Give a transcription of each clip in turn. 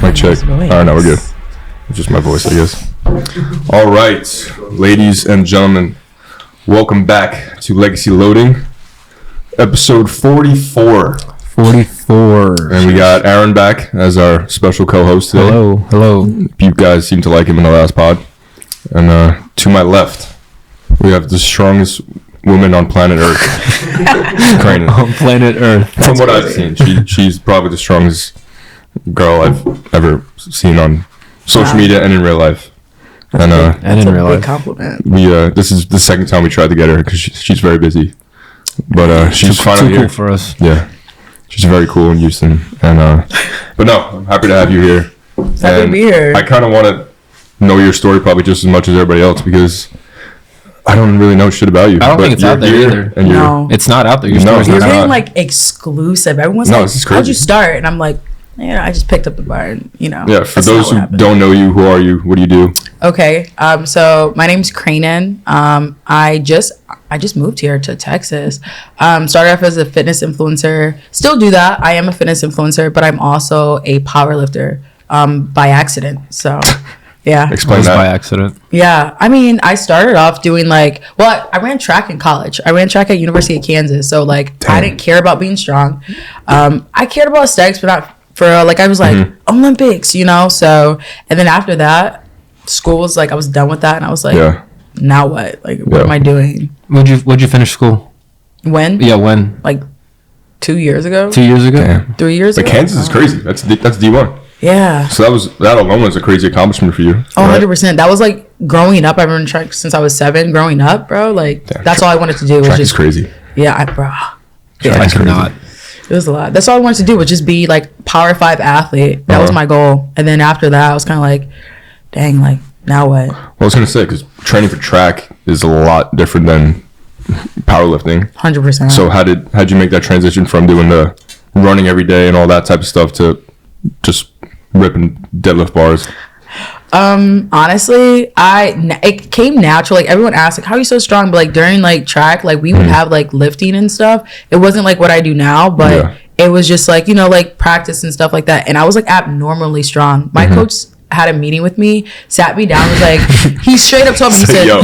Mic check. Alright, no, we're good. It's just my voice, I guess. Alright, ladies and gentlemen, welcome back to Legacy Loading, episode 44. 44. And we got Aaron back as our special co-host today. Hello. You guys seem to like him in the last pod. And to my left, we have the strongest woman on planet Earth. Cranon. On planet Earth. From what I've seen, she's probably the strongest girl I've ever seen on social media and in real life. And in real life. Compliment. This is the second time we tried to get her because she's very busy. But she's finally too here. Cool for us. Yeah. She's very cool in Houston. And but no, I'm happy to have you here. Happy to be here. I kind of want to know your story probably just as much as everybody else because I don't really know shit about you. I don't think it's out there either. And No. It's not out there. Your No, story's You're not getting out. like exclusive. Everyone's No, like, this is how'd crazy. you start? And I'm like, yeah, I just picked up the bar and, Yeah, for that's those not what who happened. don't know you, who are you? What do you do? Okay, so my name's Cranon. I just moved here to Texas. Started off as a fitness influencer. Still do that. I am a fitness influencer, but I'm also a powerlifter by accident. So, yeah. Explain Just by that. accident. Yeah, I mean, I started off doing I ran track in college. I ran track at University of Kansas. So I didn't care about being strong. I cared about aesthetics, but not for I was like Olympics, So and then after that, school was I was done with that, and I was like, now what? What am I doing? When'd you finish school? When? Yeah, when? 2 years ago. 2 years ago. Damn. 3 years But ago. Kansas is crazy. That's D1. Yeah. So that alone was a crazy accomplishment for you. Oh, right? 100%. That was growing up. I've been track since I was 7. Growing up, bro. That's all I wanted to do. Was Track just is crazy. Yeah, bro. Track is crazy. Not. It was a lot. That's all I wanted to do was just be Power 5 athlete. That was my goal. And then after that, I was kind of dang, now what? Well, I was going to say, because training for track is a lot different than powerlifting. 100%. So how'd you make that transition from doing the running every day and all that type of stuff to just ripping deadlift bars? Honestly, it came natural. Everyone asks, how are you so strong? But during track, we would have lifting and stuff. It wasn't what I do now, but it was just practice and stuff like that. And I was abnormally strong. My coach had a meeting with me, sat me down, was he straight up told me, he said, Yo.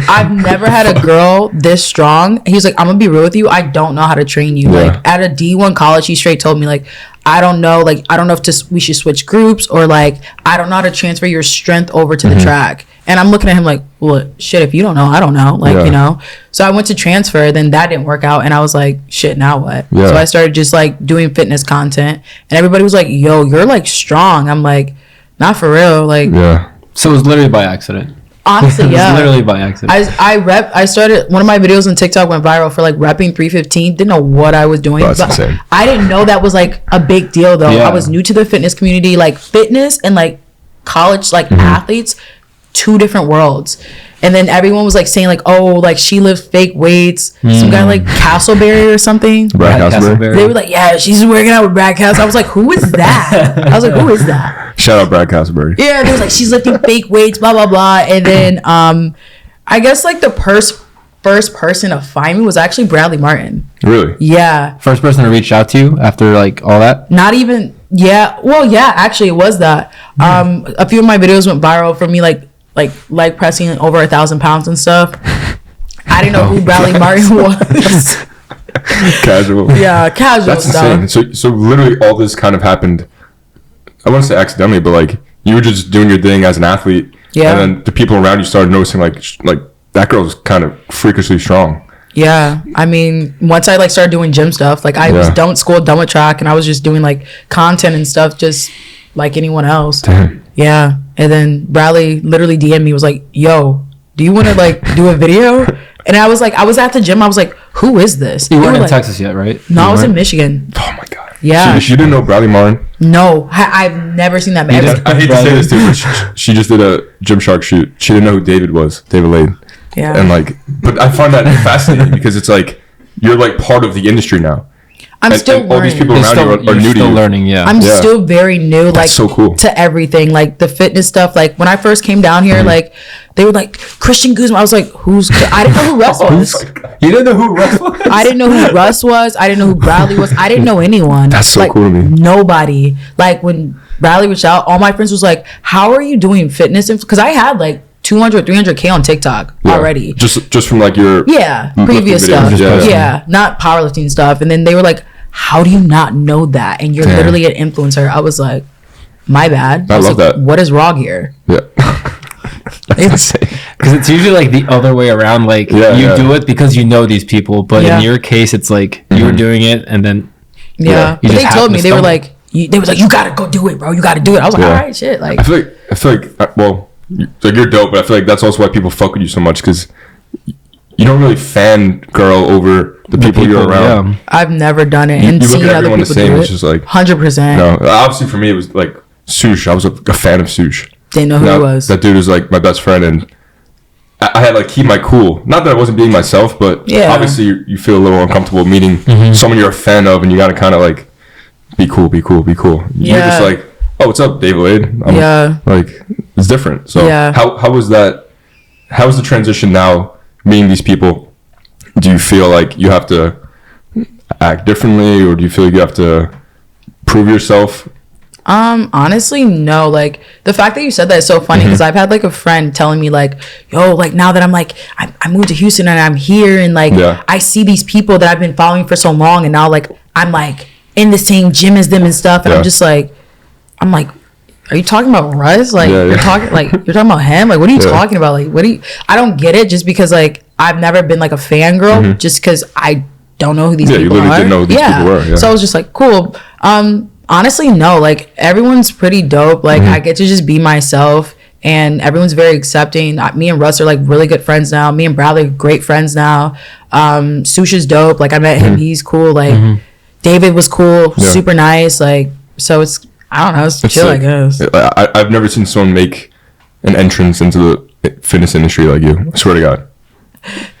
I've never had a girl this strong. He's I'm gonna be real with you, I don't know how to train you. At a D1 college, he straight told me I don't know if we should switch groups or I don't know how to transfer your strength over to the track. And I'm looking at him well, shit, if you don't know, I don't know. So I went to transfer, then that didn't work out, and I was shit, now what? So I started just doing fitness content, and everybody was yo, you're strong. I'm not for real. So it was literally by accident. Honestly, yeah. It was literally by accident. I started, one of my videos on TikTok went viral for repping 315. Didn't know what I was doing. That's insane. I didn't know that was a big deal though. Yeah. I was new to the fitness community. Fitness and college athletes, two different worlds. And then everyone was saying oh, she lifts fake weights. Some guy Castleberry or something. Brad Castleberry. They were yeah, she's working out with Brad Castleberry. I was who is that? I was who is that? Shout out Brad Castleberry. Yeah, they was she's lifting fake weights, blah blah blah. And then I guess the first person to find me was actually Bradley Martin. Really? Yeah. First person to reach out to you after all that? Not even. Yeah. Well, yeah. Actually, it was that. A few of my videos went viral for me, leg pressing over 1,000 pounds and stuff. I didn't know who Bradley Martin was. Casual. Yeah, casual That's stuff. insane. So literally all this kind of happened, I wouldn't say accidentally, but you were just doing your thing as an athlete. Yeah. And then the people around you started noticing that girl's kind of freakishly strong. Yeah, I mean, once I started doing gym stuff, I was done with track, and I was just doing content and stuff, just like anyone else. Damn. Yeah, and then Bradley literally DM'd me, was yo, do you want to do a video? And I was I was at the gym, I was who is this? You weren't in Texas yet, right? No, I was in Michigan. Oh my god. Yeah. So you didn't know Bradley Martin? No, I've never seen that man. I hate to say this too, but she just did a Gymshark shoot. She didn't know who David Lade. Yeah. And but I find that fascinating because it's you're part of the industry now. I'm still and all these learning. people around you are new to still you. learning, yeah. I'm Yeah. still very new, That's so cool. to everything, the fitness stuff. When I first came down here, they were Christian Guzman. I was who's? I didn't know who Russ was. You didn't know who Russ was? I didn't know who Russ was. I didn't know who Bradley was. I didn't know anyone. That's so cool to me. Nobody. When Bradley reached out. All my friends was like, how are you doing fitness? Because I had like 200, 300K on TikTok already. Just from like your previous stuff. Yeah. Not powerlifting stuff. And then they were like, how do you not know that? And you're literally an influencer. I was like, my bad. I love that. What is wrong here? Yeah. Because it's usually like the other way around. Like you do it because you know these people, but in your case, it's like you were doing it and then but they told me they were like, you gotta go do it, bro. You gotta do it. I was like, all right, shit. Like I feel like well, like you're dope, but I feel like that's also why people fuck with you so much because you don't really fangirl over the people you're around. Yeah. I've never done it, and seeing other people the same, do it, it's just like 100%. No, obviously for me it was like Sush. I was a fan of Sush. Didn't know who he was. That dude was like my best friend, and I had to like keep my cool. Not that I wasn't being myself, but obviously you feel a little uncomfortable meeting someone you're a fan of, and you gotta kind of like be cool. You're just like, oh, what's up, Dave Wade? Like it's different. So how was that? How was the transition now meeting these people? Do you feel like you have to act differently, or do you feel like you have to prove yourself? Honestly, no. Like the fact that you said that is so funny because I've had like a friend telling me like, yo, like now that I'm like I moved to Houston and I'm here and like I see these people that I've been following for so long and now like I'm like in the same gym as them and stuff and I'm just like are you talking about Russ? Like you're talking about him? Like what are you talking about? Like I don't get it just because like I've never been like a fangirl just because I don't know who these people are. You literally didn't know who these people were. So I was just like, cool. Honestly, no, like everyone's pretty dope. Like I get to just be myself and everyone's very accepting. Me and Russ are like really good friends now. Me and Bradley are great friends now. Sush is dope. Like I met him. He's cool. Like David was cool, super nice. Like, so it's, I don't know, it's chill, like, I guess. I've never seen someone make an entrance into the fitness industry like you. I swear to God.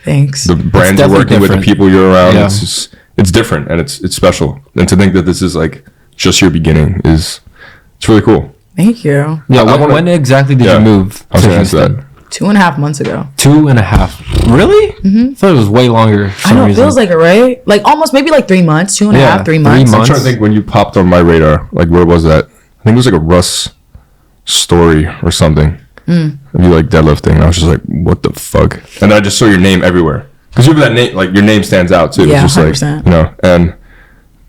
Thanks. The brands you're working with, the people you're around, it's different and it's special. And to think that this is like just your beginning it's really cool. Thank you. Yeah. When exactly did you move to Houston? 2.5 months ago. 2.5. Really? I thought it was way longer. I know, it feels like it, right? Like almost maybe like 3 months, 2.5, 3 months. I'm trying to think when you popped on my radar, like where was that? I think it was like a Russ story or something. Of you like deadlifting. And I was just like, what the fuck? And then I just saw your name everywhere. Because you have that name, like your name stands out too. Yeah, it's just 100%. like, you know, and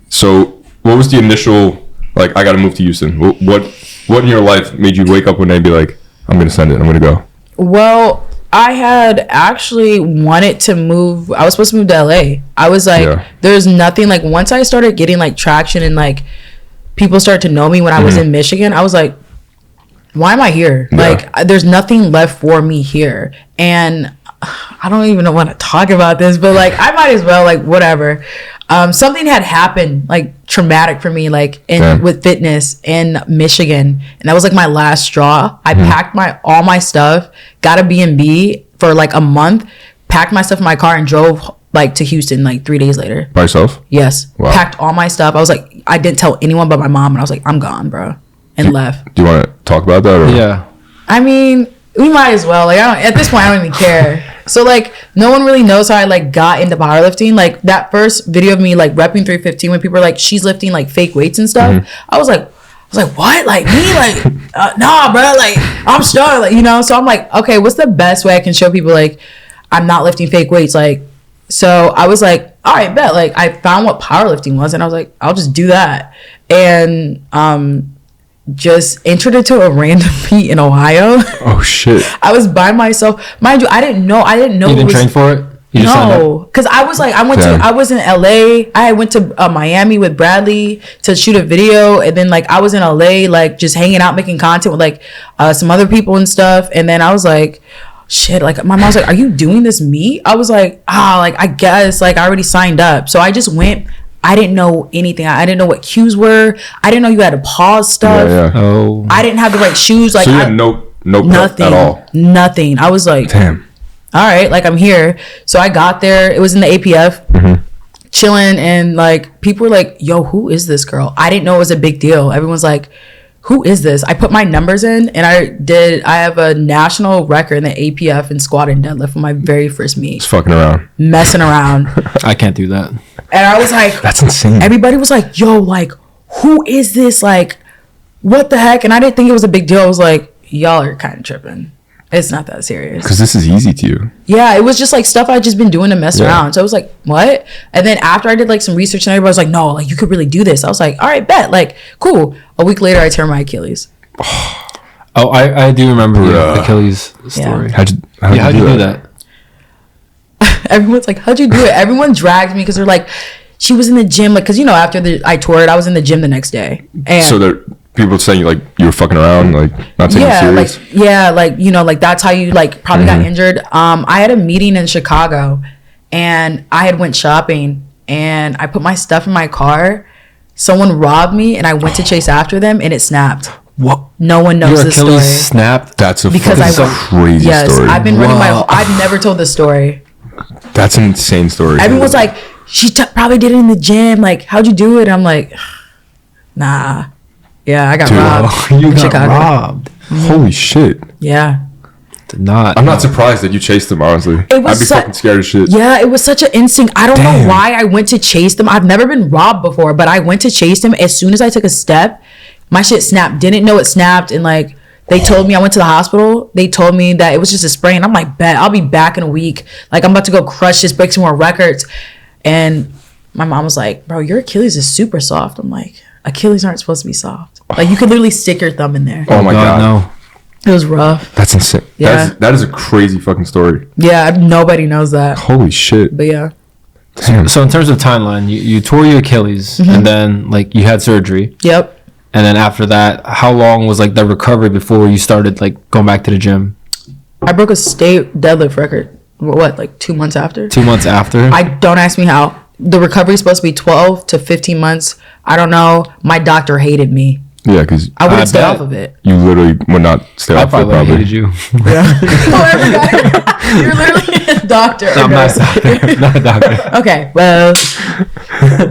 so what was the initial, like, I got to move to Houston? What in your life made you wake up one day and be like, I'm going to send it, I'm going to go? Well, I had actually wanted to move. I was supposed to move to LA. I was like, there's nothing, like, once I started getting, like, traction and, like, people started to know me when I was in Michigan, I was like, why am I here? Like, there's nothing left for me here. And I don't even want to talk about this, but, like, I might as well, like, whatever. Something had happened, like, traumatic for me, like, with fitness in Michigan, and that was like my last straw. I packed all my stuff, got a B&B for like a month, packed my stuff in my car and drove like to Houston like 3 days later. By yourself? Yes. Wow. Packed all my stuff. I was like, I didn't tell anyone but my mom, and I was like, I'm gone, bro, and left. Do you want to talk about that? Or? Yeah. I mean, we might as well. Like, at this point, I don't even care. So, like, no one really knows how I, like, got into powerlifting. Like, that first video of me, like, repping 315 when people were like, she's lifting, like, fake weights and stuff. I was like, what? Like, me? Like, nah, bro. Like, I'm strong. Like, you know? So, I'm like, okay, what's the best way I can show people, like, I'm not lifting fake weights? Like, so I was like, all right, bet. Like, I found what powerlifting was, and I was like, I'll just do that. And, just entered into a random meet in Ohio. Oh shit! I was by myself, mind you. I didn't know. You didn't train for it? No, because I was like, I was in LA. I went to Miami with Bradley to shoot a video, and then like I was in LA, like just hanging out, making content with like some other people and stuff. And then I was like, shit. Like my mom's like, are you doing this meet? I was like, like I guess like I already signed up, so I just went. I didn't know anything. I didn't know what cues were. I didn't know you had to pause stuff. Oh. I didn't have the right shoes. Like, so you had no nothing at all. Nothing. I was like, damn. All right, like I'm here. So I got there. It was in the APF, chilling, and like people were like, "Yo, who is this girl?" I didn't know it was a big deal. Everyone's like, "Who is this?" I put my numbers in, and I have a national record in the APF in squat and deadlift for my very first meet. Just fucking around, messing around. I can't do that. And I was like, that's insane. Everybody was like, yo, like, who is this? Like, what the heck? And I didn't think it was a big deal. I was like, y'all are kind of tripping. It's not that serious. Because this is easy to you. Yeah, it was just like stuff I'd just been doing to mess around. So I was like, what? And then after I did like some research and everybody was like, no, like you could really do this. I was like, all right, bet. Like, cool. A week later, I tore my Achilles. Oh, I do remember the Achilles story. How'd you do that? Everyone's like, how'd you do it? Everyone drags me because they're like, she was in the gym. Like, because, you know, after I tore it, I was in the gym the next day. And so there people saying like you were fucking around, like not taking it serious? Like you know, like that's how you like probably got injured. I had a meeting in Chicago and I had went shopping and I put my stuff in my car. Someone robbed me and I went to chase after them and it snapped. What? No one knows the story. Your Achilles snapped? That's a crazy story. I've been running I've never told this story. That's an insane story. Everyone's like, she probably did it in the gym. Like, how'd you do it? I'm like, nah. Yeah, I got robbed. You got robbed. Holy shit. Yeah. I'm not surprised that you chased them, honestly. I'd be fucking scared as shit. Yeah, it was such an instinct. I don't know why I went to chase them. I've never been robbed before, but I went to chase them. As soon as I took a step, my shit snapped. Didn't know it snapped. And like, they told me, I went to the hospital. They told me that it was just a sprain. I'm like, bet, I'll be back in a week. Like, I'm about to go crush this, break some more records. And my mom was like, bro, your Achilles is super soft. I'm like, Achilles aren't supposed to be soft. Like, you could literally stick your thumb in there. Oh my God. No. It was rough. That's insane. Yeah. That is a crazy fucking story. Yeah, nobody knows that. Holy shit. But yeah. Damn. So in terms of timeline, you tore your Achilles and then like you had surgery. Yep. And then after that, how long was like the recovery before you started like going back to the gym? I broke a state deadlift record. What, like 2 months after? 2 months after? Don't ask me how. The recovery is supposed to be 12 to 15 months. I don't know. My doctor hated me. Yeah, because I wouldn't stay off of it. You literally would not stay off of it, probably. Hated you. Yeah. You're literally a doctor. No, I'm not a doctor. Okay, well.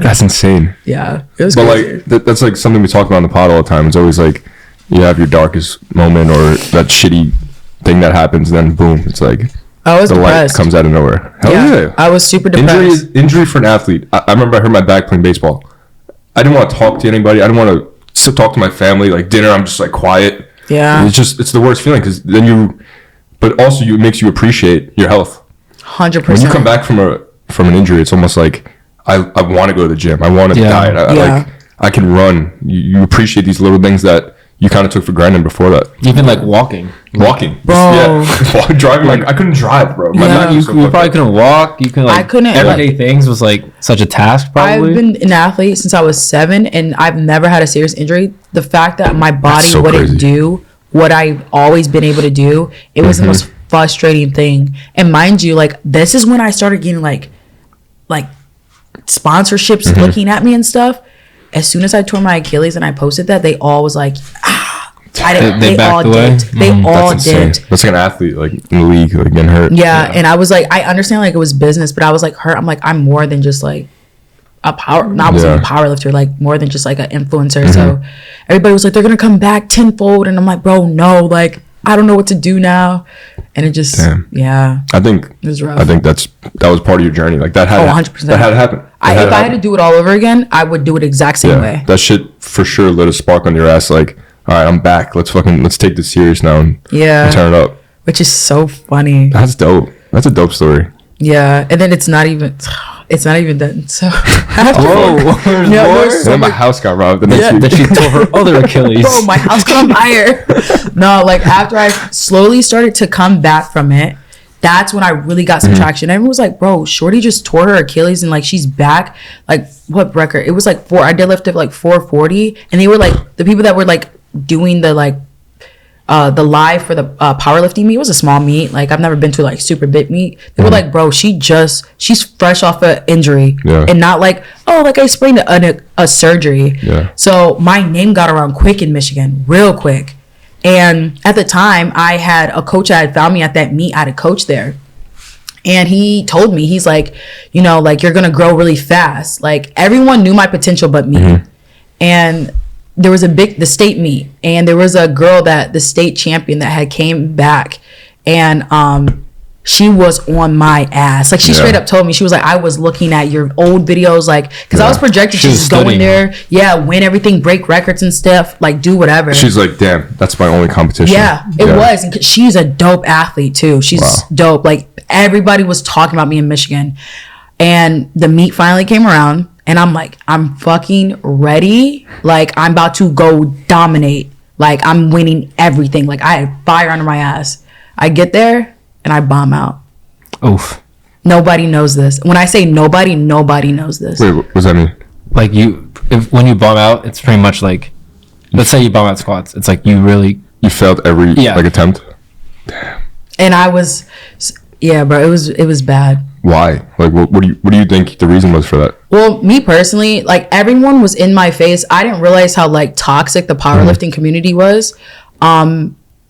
That's insane. Yeah, it was But crazy. like, that's like something we talk about on the pod all the time. It's always like, you have your darkest moment or that shitty thing that happens, and then boom, it's like, I was the depressed. light comes out of nowhere. Hell yeah. I was super depressed. Injury for an athlete. I remember I hurt my back playing baseball. I didn't want to talk to anybody. I didn't want to talk to my family. Like dinner, I'm just like quiet. Yeah. It's the worst feeling because then but also it makes you appreciate your health. 100%. When you come back from an injury, it's almost like I want to go to the gym. I want to diet. I can run. You appreciate these little things that you kind of took for granted before that. Even like walking, bro. Yeah, driving. Like I couldn't drive, bro. You probably couldn't walk. You couldn't. Like, I couldn't. Everyday things was like such a task. Probably. I've been an athlete since I was 7, and I've never had a serious injury. The fact that my body wouldn't do what I've always been able to do, it was the most frustrating thing. And mind you, like this is when I started getting like sponsorships looking at me and stuff. As soon as I tore my Achilles and I posted that, they all was like, they all dipped. They all dipped. That's like an athlete, like in the league, like getting hurt. Yeah, and I was like, I understand like it was business, but I was like hurt. I'm like, I'm more than just like a powerlifter, like more than just like an influencer. So everybody was like, they're gonna come back tenfold, and I'm like, bro, no, like I don't know what to do now. And it just, I think it was rough. I think that was part of your journey. Like that had 100%. That had to happen. If I had to do it all over again, I would do it exact same way. That shit for sure lit a spark on your ass. Like, all right, I'm back. Let's take this serious now and turn it up. Which is so funny. That's dope. That's a dope story. Yeah, and then it's not even done. So then my house got robbed the next week. Then she tore her other Achilles. Bro, my house caught on fire. No, like after I slowly started to come back from it, that's when I really got some traction. Everyone was like, bro, Shorty just tore her Achilles and like she's back. Like what record? It was like I deadlifted like 440, and they were like the people that were like doing the like the live for the powerlifting meet. It was a small meet. Like I've never been to like super big meet. They were like, bro, she's fresh off an injury and not like, oh, like I sprained a surgery. Yeah. So my name got around quick in Michigan, real quick. And at the time, I had a coach that had found me at that meet. I had a coach there. And he told me, he's like, you know, like you're going to grow really fast. Like everyone knew my potential but me. And there was the state meet. And there was a girl the state champion that had came back. And she was on my ass. Like, she straight up told me, she was like, I was looking at your old videos, like, because I was projected to just go in there, win everything, break records and stuff, like, do whatever. She's like, damn, that's my only competition. Yeah, it was. And she's a dope athlete too. She's dope. Like, everybody was talking about me in Michigan, and the meet finally came around, and I'm like, I'm fucking ready. Like, I'm about to go dominate. Like, I'm winning everything. Like, I had fire under my ass. I get there and I bomb out. Oof. Nobody knows this. When I say nobody knows this. Wait, what does that mean? Like, when you bomb out, it's pretty much like, let's say you bomb out squats. It's like you failed every like attempt. Damn. And I was, bro. It was bad. Why? Like, what do you think the reason was for that? Well, me personally, like, everyone was in my face. I didn't realize how, like, toxic the powerlifting community was.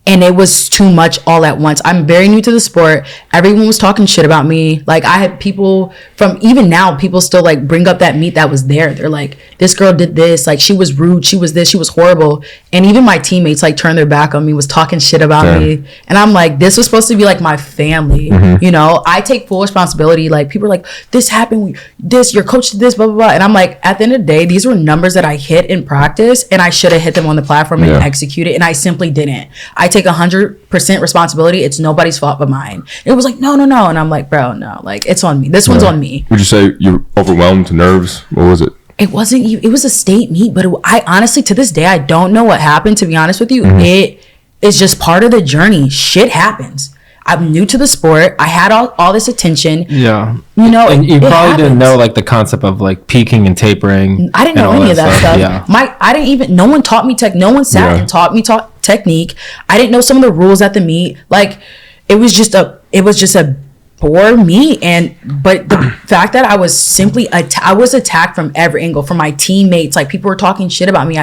And it was too much all at once. I'm very new to the sport. Everyone was talking shit about me. Like, I had people from, even now, people still, like, bring up that meet that was there. They're like, this girl did this. Like, she was rude. She was this. She was horrible. And even my teammates, like, turned their back on me, was talking shit about me. And I'm like, this was supposed to be, like, my family. You know, I take full responsibility. Like, people are like, this happened. Your coach did this, blah, blah, blah. And I'm like, at the end of the day, these were numbers that I hit in practice, and I should have hit them on the platform and executed. And I simply didn't. I take 100% responsibility. It's nobody's fault but mine. It was like, no. And I'm like, bro, no. Like, it's on me. This one's on me. Would you say you're overwhelmed, nerves? What was it? It wasn't. It was a state meet, but I honestly, to this day, I don't know what happened, to be honest with you. It is just part of the journey. Shit happens. I'm new to the sport. I had all this attention. Yeah. You know, and you probably didn't know, like, the concept of, like, peaking and tapering. I didn't know any of that stuff. Yeah. I didn't even, no one taught me no one sat and taught me technique. I didn't know some of the rules at the meet. Like, it was just a poor meet. But the fact that I was simply I was attacked from every angle, from my teammates. Like, people were talking shit about me.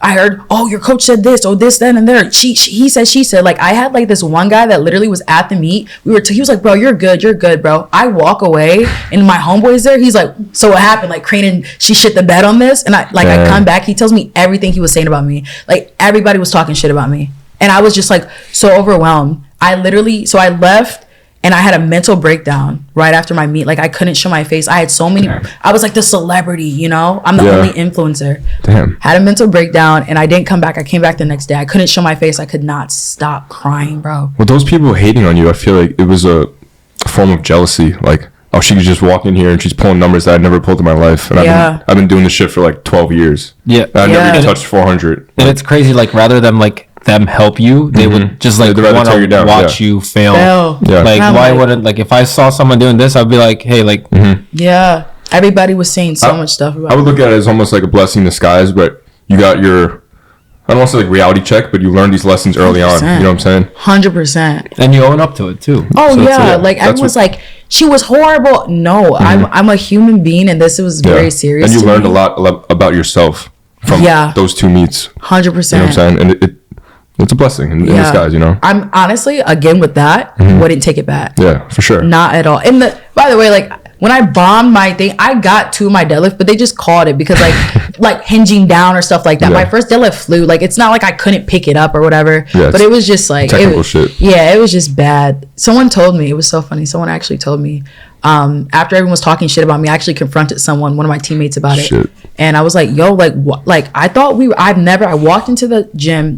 I heard, oh, your coach said this, oh, this, then, and there. He said, she said. Like, I had, like, this one guy that literally was at the meet. He was like, bro, you're good, bro. I walk away, and my homeboy's there. He's like, so what happened? Like, Cranon, she shit the bed on this? And I come back. He tells me everything he was saying about me. Like, everybody was talking shit about me. And I was just, like, so overwhelmed. I left. And I had a mental breakdown right after my meet. Like, I couldn't show my face. I had so many. I was like the celebrity, you know? I'm the only influencer. Damn. Had a mental breakdown, and I didn't come back. I came back the next day. I couldn't show my face. I could not stop crying, bro. Well, those people hating on you, I feel like it was a form of jealousy. Like, oh, she could just walk in here and she's pulling numbers that I'd never pulled in my life. And I've been doing this shit for like 12 years. Yeah. I've never even touched 400. And it's crazy. Like, rather than like them help you, they would just like want to watch you fail. Like, why wouldn't, like, if I saw someone doing this, I'd be like, hey, like, yeah, everybody was saying so much stuff about I would look at it as almost like a blessing in disguise, but you got your, I don't want to say like reality check, but you learned these lessons early 100%. On. You know what I'm saying? 100%. And you own up to it too. Oh, so yeah. Like, everyone's like, she was horrible. No, I'm a human being, and this was very serious. And you learned a lot about yourself from those two meets. 100%. You know what I'm saying? And it's a blessing in disguise, you know? I'm honestly, again, with that, wouldn't take it back. Yeah, for sure. Not at all. And by the way, like, when I bombed my thing, I got to my deadlift, but they just called it because like hinging down or stuff like that. My first deadlift flew. Like, it's not like I couldn't pick it up or whatever, but it was just like technical shit. Yeah, it was just bad. Someone told me, it was so funny. Someone actually told me, after everyone was talking shit about me, I actually confronted one of my teammates about it. And I was like, yo, like, what? Like, I thought I walked into the gym,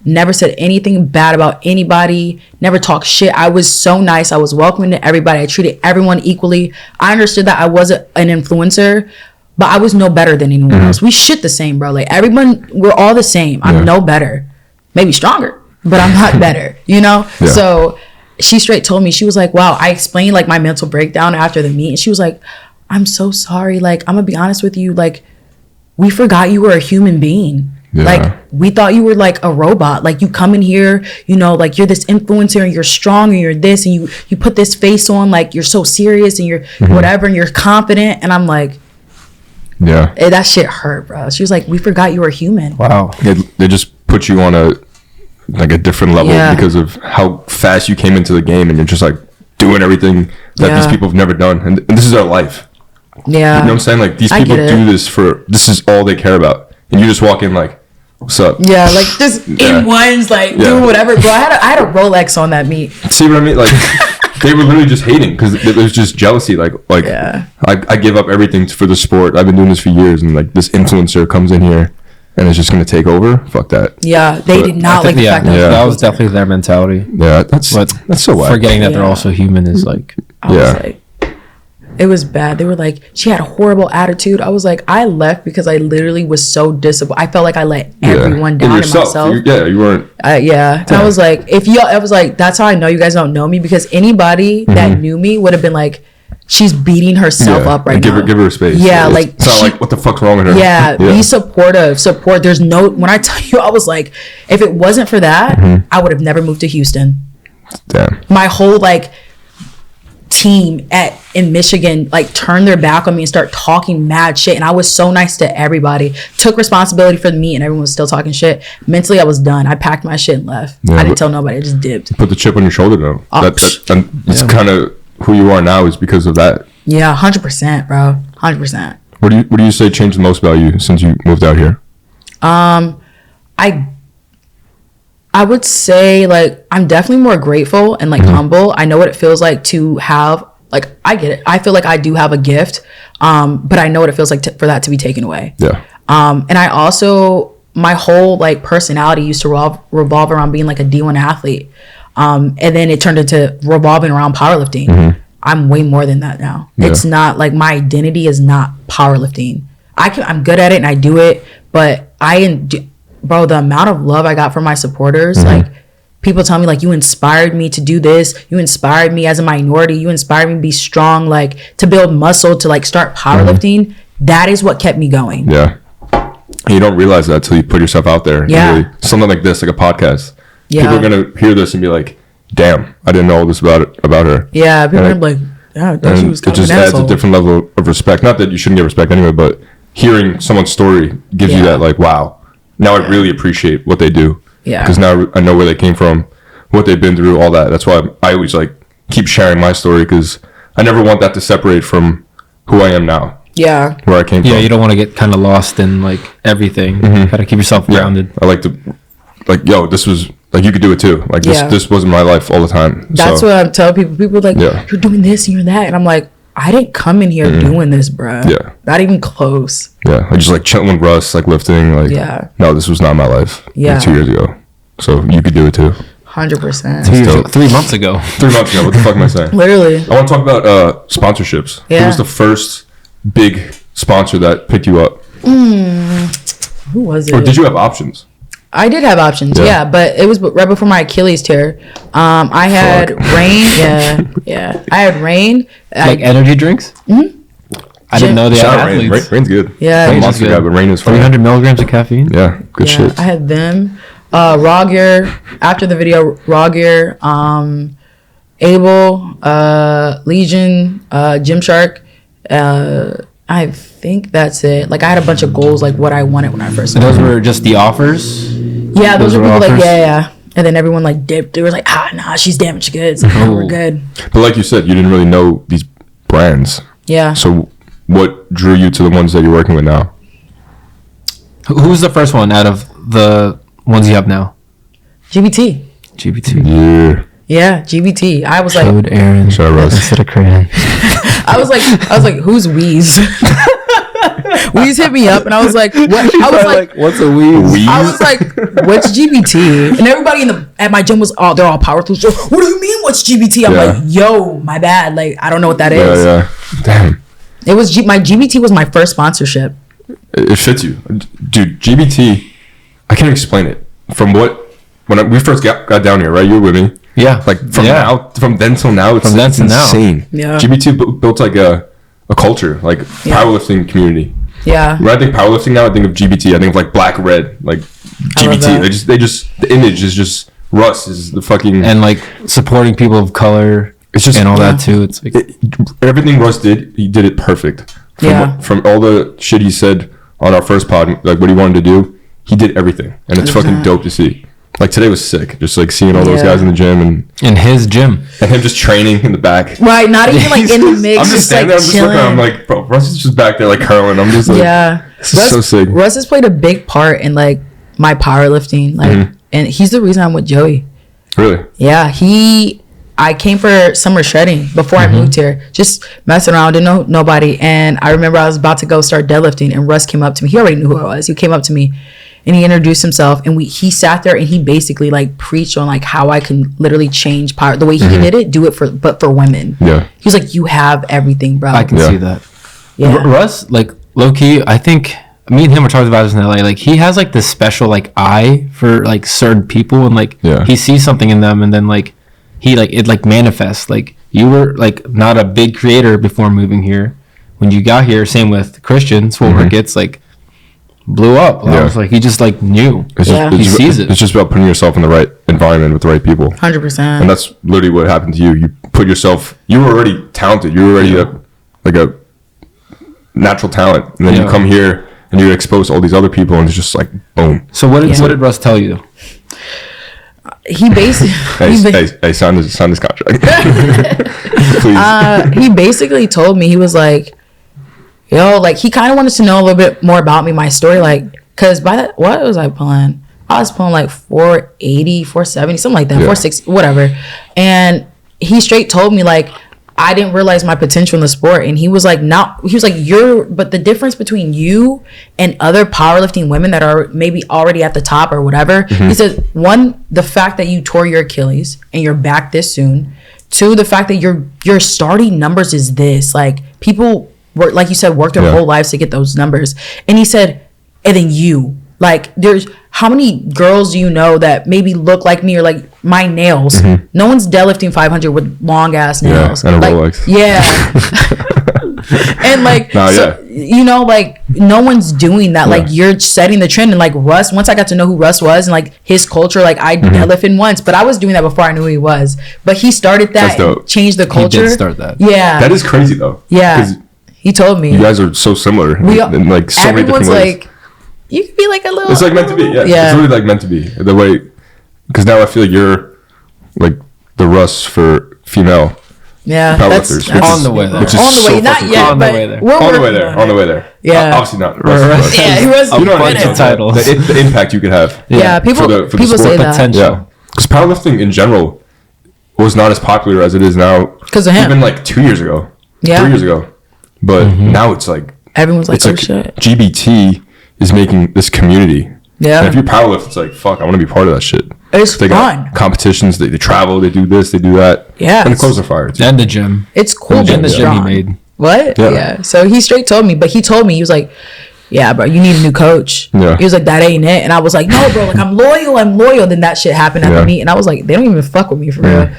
never said anything bad about anybody, never talked shit. I was so nice. I was welcoming to everybody. I treated everyone equally. I understood that I wasn't an influencer, but I was no better than anyone else. We shit the same, bro. Like, everyone, we're all the same. I'm no better. Maybe stronger, but I'm not better, you know? So she straight told me, she was like, wow, I explained like my mental breakdown after the meet, and she was like, I'm so sorry. Like, I'm gonna be honest with you. Like, we forgot you were a human being. Like, we thought you were like a robot. Like, you come in here, you know, like, you're this influencer and you're strong and you're this, and you put this face on, like, you're so serious and you're whatever and you're confident. And I'm like, that shit hurt, bro. She was like, we forgot you were human. Wow. They just put you on a different level because of how fast you came into the game, and you're just like doing everything that these people have never done, and this is their life. You know what I'm saying? Like, these people do this is all they care about, and you just walk in like, what's up? Yeah, like, just in ones, like, doing whatever. Bro, I had a Rolex on that meet. See what I mean? Like, They were literally just hating because it was just jealousy. Like I give up everything for the sport. I've been doing this for years, and like this influencer comes in here and it's just gonna take over. Fuck that. Yeah, they did not like the fact that was definitely their mentality. Yeah, that's so whack. Forgetting that they're also human is like. It was bad. They were like, she had a horrible attitude. I was like, I left because I literally was so disappointed. I felt like I let everyone down in myself. You weren't. And I was like, I was like, that's how I know you guys don't know me, because anybody that knew me would have been like, she's beating herself up right now. Give her space. Yeah, like it's not like what the fuck's wrong with her. Yeah, be supportive. There's no. When I tell you, I was like, if it wasn't for that, I would have never moved to Houston. Damn. My whole team in Michigan turned their back on me and start talking mad shit, and I was so nice to everybody, took responsibility for me, and everyone was still talking shit. Mentally I was done. I packed my shit and left. I didn't tell nobody. I just dipped. Put the chip on your shoulder though. That's kind of who you are now is because of that. 100%, bro. 100%. What do you say changed the most about you since you moved out here? I would say I'm definitely more grateful and humble. I know what it feels like to have I get it. I feel like I do have a gift, but I know what it feels like for that to be taken away. Yeah. And I also, my whole personality used to revolve around being a D1 athlete, and then it turned into revolving around powerlifting. I'm way more than that now. It's not my identity is not powerlifting. I'm good at it and I do it, but bro, the amount of love I got from my supporters, people tell me you inspired me to do this, you inspired me as a minority, you inspired me to be strong, to build muscle, to start powerlifting. That is what kept me going. Yeah. You don't realize that until you put yourself out there. Really, something like this, like a podcast. People are gonna hear this and be like, damn, I didn't know all this about her. Yeah, people are like, yeah, she was it just adds a different level of respect. Not that you shouldn't get respect anyway, but hearing someone's story gives you that wow, now I really appreciate what they do. Yeah. Because now I know where they came from, what they've been through, all that. That's why I always keep sharing my story, because I never want that to separate from who I am now. Yeah. Where I came from. Yeah, you don't want to get kind of lost in everything. You gotta keep yourself grounded. I like to yo, this was you could do it too. This wasn't my life all the time. That's what I'm telling people. People are you're doing this and you're that, and I'm like, I didn't come in here doing this, bro. Yeah. Not even close. Yeah. I just chilling with Russ, lifting. No, this was not my life. Yeah. 2 years ago. So you could do it too. 100%. 3 months ago. 3 months ago. What the fuck am I saying? Literally. I want to talk about sponsorships. Yeah. Who was the first big sponsor that picked you up? Who was it? Or did you have options? I did have options, yeah, but it was right before my Achilles tear. I had Rain, I had Rain. Energy drinks? Mm-hmm. I didn't know they had athletes. Rain's good. Yeah. I'm a monster guy, but Rain is fun. 300 milligrams of caffeine? Yeah, good shit. I had them. Raw Gear, after the video, Raw Gear, Able, Legion, Gymshark, I think that's it. I had a bunch of goals, what I wanted when I first started. Those were just the offers? Yeah, those were people offers? Yeah. And then everyone dipped. They were nah, she's damaged goods. We're good. But like you said, you didn't really know these brands. Yeah. So what drew you to the ones that you're working with now? Who's the first one out of the ones you have now? GBT. Yeah. Yeah, GBT. I was Code Aaron. Sorry, Russ. Instead of Cranon. I was like, who's Wheeze? Wheeze hit me up and I was like, what? I was like, what's a Wheeze? I was like, what's GBT? And everybody at my gym was they're all powerful. So what do you mean what's GBT? I'm like, yo, my bad. I don't know what that is. Yeah. Damn. It was my GBT was my first sponsorship. It fits you, dude. GBT, I can't explain it. From when we first got down here, right? You were with me. Yeah. From then till now, it's insane. Yeah. GBT built a culture, powerlifting community. Yeah. When I think powerlifting now, I think of GBT. I think of black, red, GBT. They just the image is just Russ is the fucking and supporting people of color. It's just and all that too. It's everything Russ did, he did it perfect. From all the shit he said on our first pod, what he wanted to do, he did everything, and it's fucking dope to see. Today was sick, just seeing all those guys in the gym and in his gym and him just training in the back. Right, not even in the mix. I'm just standing there, I'm just looking around, I'm like, bro, Russ is just back there curling. I'm just this is so sick. Russ has played a big part in my powerlifting, and he's the reason I'm with Joey. Really? Yeah, he I came for summer shredding before I moved here, just messing around, didn't know nobody. And I remember I was about to go start deadlifting, and Russ came up to me. He already knew who I was. He came up to me and he introduced himself, and he sat there and he basically like preached on like how I can literally change power the way he did it, do it for women. Yeah. He was like, you have everything, bro. I can see that. Yeah. Russ, like low key, I think me and him were talking about this in LA. Like he has like this special like eye for like certain people, and like he sees something in them, and then like he like it like manifests. Like you were like not a big creator before moving here. When you got here, same with Christian, Swolver gets like blew up. I was like, he just like knew. He sees it. It's just about putting yourself in the right environment with the right people. 100%. And that's literally what happened to you. You put yourself. You were already talented. You were already a natural talent, and then you come here and you expose all these other people, and it's just like boom. So what did Russ tell you? He basically hey, sign this contract. Please. He basically told me, he was like, yo, like he kind of wanted to know a little bit more about me, my story, like, because by that, what was I pulling? I was pulling like 480, 470, something like that, 460, whatever. And he straight told me like, I didn't realize my potential in the sport. And he was like, but the difference between you and other powerlifting women that are maybe already at the top or whatever, he says, one, the fact that you tore your Achilles and you're back this soon. Two, the fact that your starting numbers is this, like people work, like you said, work their whole lives to get those numbers. And he said, and then you, like, there's how many girls do you know that maybe look like me, or like my nails? No one's deadlifting 500 with long ass nails. And a like, Rolex. And like, you know, like no one's doing that. Like you're setting the trend. And like Russ, once I got to know who Russ was and like his culture, like I deadlifted once, but I was doing that before I knew who he was. But he started that and changed the culture. He did start that. Yeah. That is crazy though. Yeah. He told me. You guys are so similar in like so many different ways. Like, you could be like a little. It's like meant to be. Yeah. It's really like meant to be. The way, because now I feel like you're like the Russ for female powerlifters. That's on the way there. On the way, not yet, on the way there. On the way there. Yeah. Obviously not. Russ. Yeah, he was. You know what I mean? Titles. The impact you could have. Yeah, people say that. Potential. Yeah. Because powerlifting in general was not as popular as it is now. Because of him. Even like 2 years ago. Yeah. 3 years ago. But now it's like. Everyone's like, it's like shit. GBT is making this community. Yeah. And if you powerlift, it's like, fuck, I want to be part of that shit. It's they fun. got competitions, they travel, they do this, they do that. Yeah. And the clothes are fire. Too. And the gym. It's cool. And the gym he made. What? Yeah. So he straight told me, but he told me, he was like, yeah, bro, you need a new coach. Yeah. He was like, that ain't it. And I was like, no, bro, like I'm loyal. Then that shit happened at the meet. And I was like, they don't even fuck with me for real.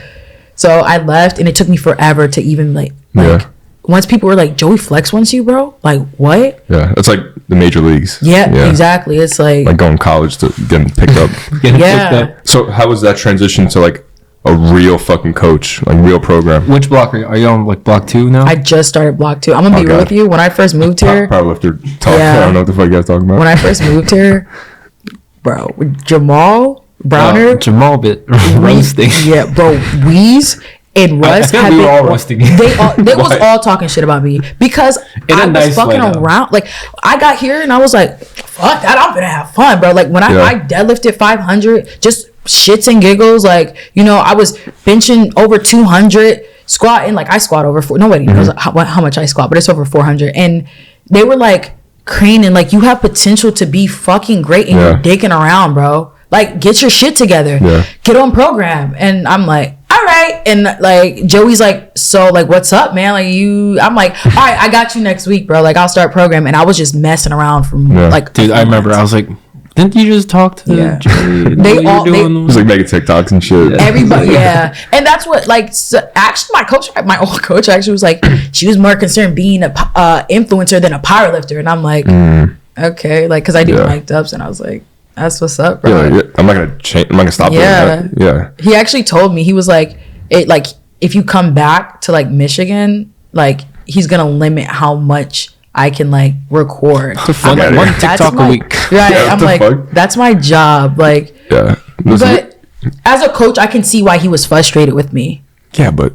So I left, and it took me forever to even like once people were like, Joey Flex wants you, bro. Like, what? Yeah, it's like the major leagues. Yeah. Exactly. It's like going to college to getting picked up. Picked up. So how was that transition to like a real fucking coach, like real program? Which block are you on? Like block 2 now? I just started block 2. I'm gonna be real with you. When I first moved here, powerlifter talk. I don't know what the fuck you guys talking about. When I first moved here, bro, Jamal Browner, Jamal bit roasting. Yeah, bro, Weeze and Russ we were all roasting. They was all talking shit about me because I was fucking around. Like I got here and I was like, fuck that, I'm gonna have fun, bro. Like when I deadlifted 500, just shits and giggles. Like, you know, I was benching over 200, squatting, like I squat over 400. Nobody knows how much I squat, but it's over 400. And they were like, Cranon, like you have potential to be fucking great, and you're dicking around, bro. Like get your shit together, get on program. And I'm like, all right. And like Joey's like, so like what's up, man? Like I'm like, all right, I got you next week, bro. Like I'll start program. And I was just messing around from like, dude, I remember I was like, didn't you just talk to Joey? They was like making TikToks and shit. Everybody, and that's what like actually my old coach actually was like, she was more concerned being a influencer than a powerlifter. And I'm like, okay, like because I do mic'd ups, and I was like, that's what's up, bro. Yeah, I'm not gonna change. I'm not gonna stop doing that. Yeah. He actually told me, he was like, it like if you come back to like Michigan, like he's gonna limit how much I can like record. One TikTok a week. Right. I'm like, that's my job. Like, but as a coach, I can see why he was frustrated with me. Yeah, but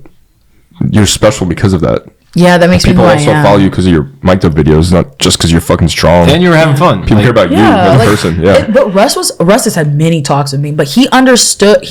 you're special because of that. Yeah, that makes me people who I also am. follow you because of your mic'd up videos, not just because you're fucking strong. And you were having fun. People care about you as a person. Yeah. But Russ has had many talks with me, but he understood,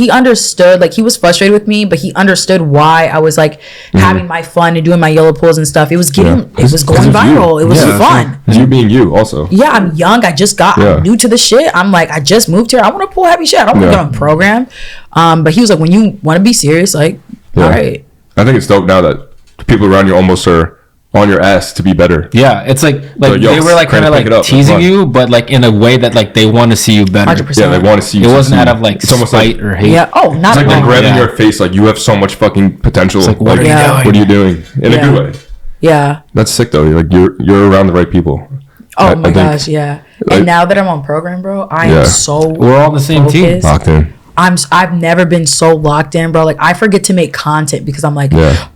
like he was frustrated with me, but he understood why I was like having my fun and doing my YOLO pulls and stuff. It was getting, it was going viral. It was fun. You being you also. Yeah, I'm young. I'm new to the shit. I'm like, I just moved here. I want to pull heavy shit. I don't want to get on program. But he was like, when you want to be serious, like, all right. I think it's dope now that people around you almost are on your ass to be better. Yeah, it's like they were like kind of like teasing you, but like in a way that like they want to see you better. 100%. Yeah, they want to see you. It wasn't out of like it's almost spite like, or hate. Yeah. Oh, not it's like at they're all. grabbing your face like you have so much fucking potential. It's like, what are you doing? What are you doing? In a good way. Yeah. That's sick though. Like you're around the right people. Oh my gosh, yeah. And now that I'm on program, bro, I am so we're all the same team. Locked in. I've never been so locked in, bro. Like I forget to make content because I'm like,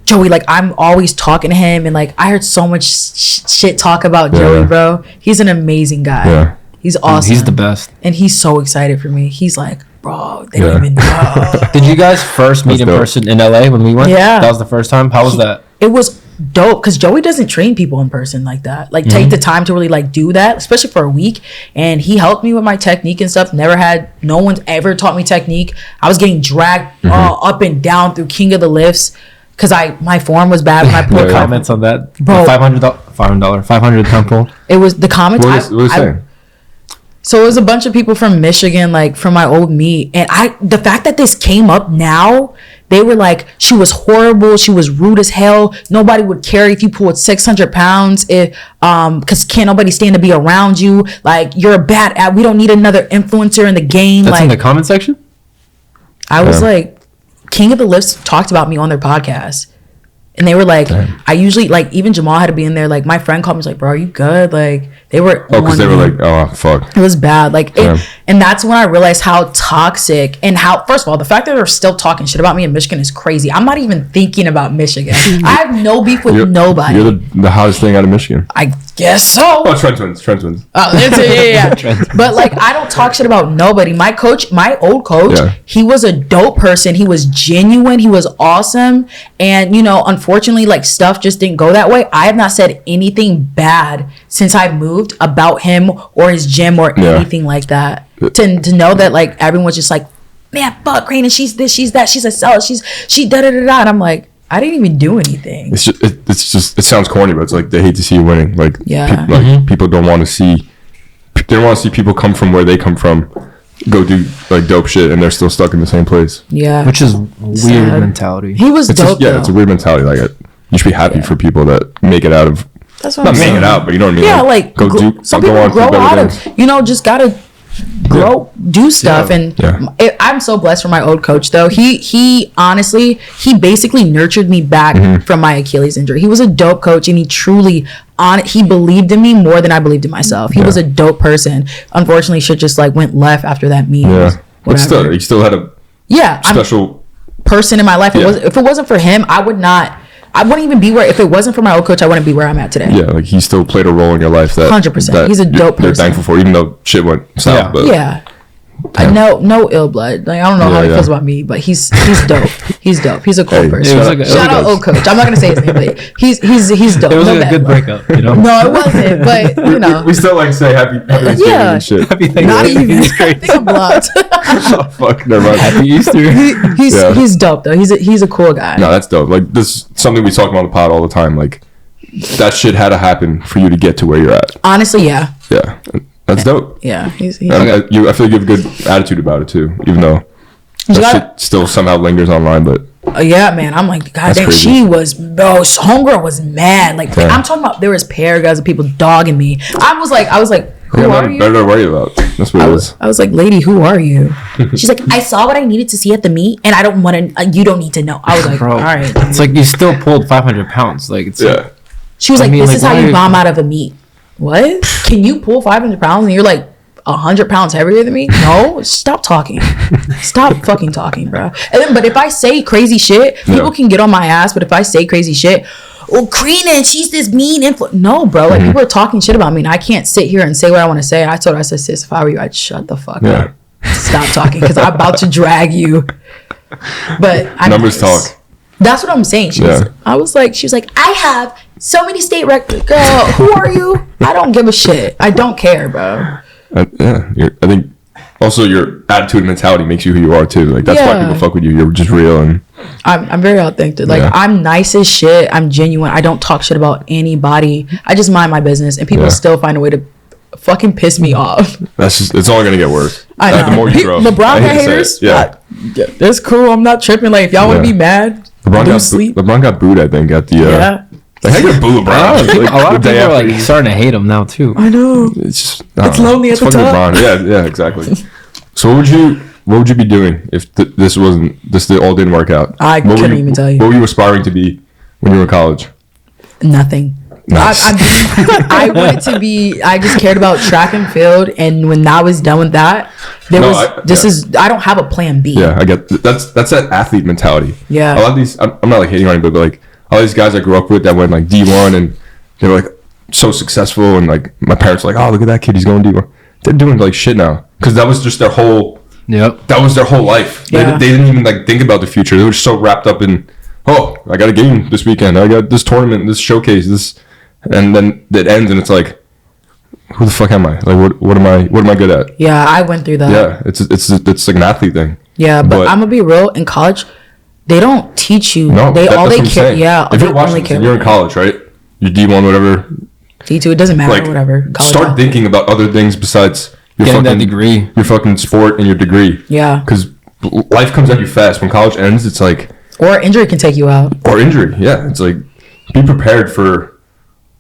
Joey, like I'm always talking to him, and like I heard so much shit talk about Joey, bro. He's an amazing guy. Yeah. He's awesome. He's the best. And he's so excited for me. He's like, bro, they don't even know. Did you guys first meet in person in LA when we went? Yeah. That was the first time. How was that? It was dope because Joey doesn't train people in person like that. Like take the time to really like do that, especially for a week. And he helped me with my technique and stuff. No one's ever taught me technique. I was getting dragged up and down through King of the Lifts because my form was bad when I pulled comments on that, bro. $500 temple. It was the comments. What was saying? So it was a bunch of people from Michigan, like from my old meet, and the fact that this came up now, they were like, she was horrible, she was rude as hell. Nobody would care if you pulled 600 pounds, because can't nobody stand to be around you. Like you're a bad at. We don't need another influencer in the game. That's like in the comment section. I was like, King of the Lifts talked about me on their podcast. And they were like, I usually, like, even Jamal had to be in there. Like, my friend called me, was like, bro, are you good? Like, they were. Oh, because they were like, oh, fuck. It was bad. Like, and that's when I realized how toxic and how, first of all, the fact that they're still talking shit about me in Michigan is crazy. I'm not even thinking about Michigan. I have no beef with nobody. You're the hottest thing out of Michigan. I guess so. Oh, Trent Twins. Oh, yeah. But, like, I don't talk shit about nobody. My old coach, he was a dope person. He was genuine. He was awesome. And, you know, unfortunately, like, stuff just didn't go that way. I have not said anything bad since I moved about him or his gym or anything like that. To know that, like, everyone's just like, man, fuck Cranon, she's this, she's that, she's a seller, she da da da da. And I'm like, I didn't even do anything. It's just it sounds corny, but it's like they hate to see you winning. Like, people don't want to see. They don't want to see people come from where they come from, go do like dope shit, and they're still stuck in the same place. Yeah, which is weird mentality. He was dope. It's a weird mentality. Like, you should be happy for people that make it out of. That's what not I'm make saying. it out, but you know what I mean. Yeah, like go do. Some go people on, grow do out things. of. You know, just gotta do stuff. And I'm so blessed for my old coach though. He honestly, he basically nurtured me back from my Achilles injury. He was a dope coach, and he truly he believed in me more than I believed in myself. He was a dope person. Unfortunately, shit just like went left after that meeting. Yeah, but still, he still had a special person in my life. If it wasn't for him, I wouldn't even be where. If it wasn't for my old coach, I wouldn't be where I'm at today. Yeah, like he still played a role in your life that 100%. He's a dope person. You're thankful for, even though shit went south. No ill blood. Like I don't know how he feels about me, but he's dope. He's dope. He's a cool person. Shout out old coach. I'm not gonna say his name, but he's dope. It was a good breakup, you know. No, it wasn't. But you know, we still like say happy Thanksgiving and shit. Happy Thanksgiving. Not even. I think I'm blocked. Oh fuck, never mind. Happy Easter. He's dope though. He's a cool guy. No, that's dope. Like this is something we talk about on the pod all the time. Like that shit had to happen for you to get to where you're at. Honestly, yeah. Yeah. That's dope. Yeah, I feel like you have a good attitude about it too, even though that shit still somehow lingers online. But yeah, man, I'm like, God damn, she was, bro, homegirl was mad. Like, I'm talking about, there was paragraphs of people dogging me. I was like, who are you? Better to worry about. That's what it was. I was like, lady, who are you? She's like, I saw what I needed to see at the meet, and I don't want to. You don't need to know. I was like, bro, all right. It's like you still pulled 500 pounds. Like, it's like, she was like, this is how you bomb out of a meet. What? Can you pull 500 pounds and you're like 100 pounds heavier than me? No, stop talking. Stop fucking talking, bro. And then, but if I say crazy shit, people can get on my ass. But if I say crazy shit, oh, Cranon, she's this mean influence. No, bro. Like people are talking shit about me, and I can't sit here and say what I want to say. And I told her, I said, sis, if I were you, I'd shut the fuck up. Stop talking, because I'm about to drag you. But numbers talk. That's what I'm saying. She was like, I have so many state records. Girl, who are you? I don't give a shit. I don't care, bro. I think also your attitude and mentality makes you who you are too. Like that's why people fuck with you. You're just real, and I'm very authentic. Like I'm nice as shit. I'm genuine. I don't talk shit about anybody. I just mind my business, and people still find a way to fucking piss me off. It's only gonna get worse. I know. The more you grow. LeBron haters. That's cool. I'm not tripping. Like if y'all want to be mad, LeBron got booed. I think at the. Like, how you gonna boo LeBron? A lot of people are like starting to hate him now too. I know. It's just it's lonely at the top. Yeah, exactly. So what would you be doing if this all didn't work out? I couldn't even tell you. What were you aspiring to be when you were in college? Nothing. Nice. I wanted to be. I just cared about track and field, and when I was done with that, I don't have a plan B. Yeah, I get that's that athlete mentality. Yeah, a lot of these. I'm not like hating on anybody, but like all these guys I grew up with that went like D1 and they were like so successful, and like my parents were like, oh, look at that kid, he's going D1. They're doing like shit now because that was just their whole. Yep. That was their whole life. Yeah. They didn't even like think about the future. They were just so wrapped up in, oh, I got a game this weekend. I got this tournament, this showcase, this, and then it ends and it's like, who the fuck am I? Like, what am I good at? Yeah, I went through that. Yeah, it's like an athlete thing. Yeah, but I'm gonna be real. In college, they don't teach you. No, they care. Saying. Yeah, if you're watching, you're in college, right? You're D1, whatever. D2, it doesn't matter. Like, whatever. Start thinking about other things besides your getting fucking that degree, your fucking sport and your degree. Yeah, because life comes at you fast. When college ends, it's like, or injury can take you out. Or injury, yeah. It's like, be prepared for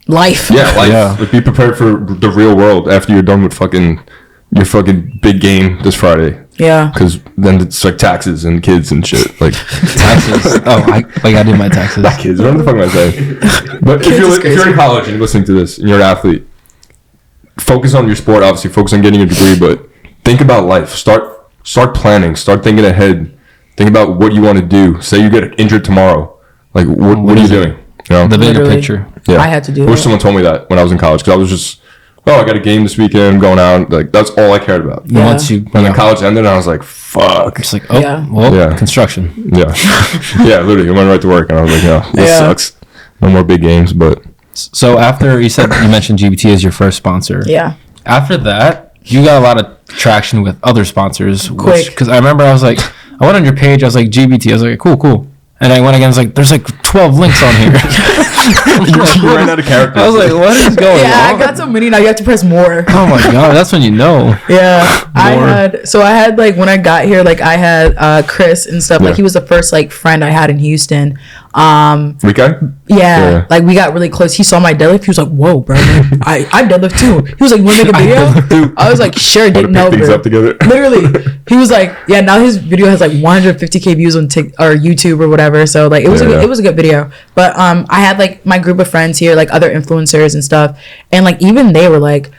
life. Yeah, life. Yeah. Like, be prepared for the real world after you're done with your fucking big game this Friday. Yeah. Because then it's like taxes and kids and shit. Like taxes. Oh, I did my taxes. Not kids. What the fuck am I saying? But if you're in college and you're listening to this and you're an athlete, focus on your sport. Obviously, focus on getting a degree, but think about life. Start planning. Start thinking ahead. Think about what you want to do. Say you get injured tomorrow. Like what are you doing? You know? The bigger picture. Yeah. I had to do. I wish someone told me that when I was in college, because I was just, I got a game this weekend, I'm going out. Like that's all I cared about. Yeah. When the college ended, I was like, fuck. It's like, construction. Yeah. Yeah, literally, I went right to work, and I was like, this sucks. No more big games, but. So after you mentioned GBT as your first sponsor. Yeah. After that, you got a lot of traction with other sponsors. Quick. Because I remember I went on your page, I was like, GBT. I was like, cool. And I went again, I was like, there's like 12 links on here. You ran out of characters. I was like, what is going on? Yeah, I got so many, now you have to press more. Oh my God, that's when you know. Yeah. I had like, when I got here, like I had Chris and stuff. Yeah. Like he was the first like friend I had in Houston. Weekend? Yeah. Like we got really close. He saw my deadlift. He was like, whoa, bro. I deadlift too. He was like, you want to make a video? I was like, sure, didn't know. Things up together. Literally. He was like, yeah, now his video has like 150K views on or YouTube or whatever. So like it was a good video. But I had like my group of friends here, like other influencers and stuff. And like even they were like,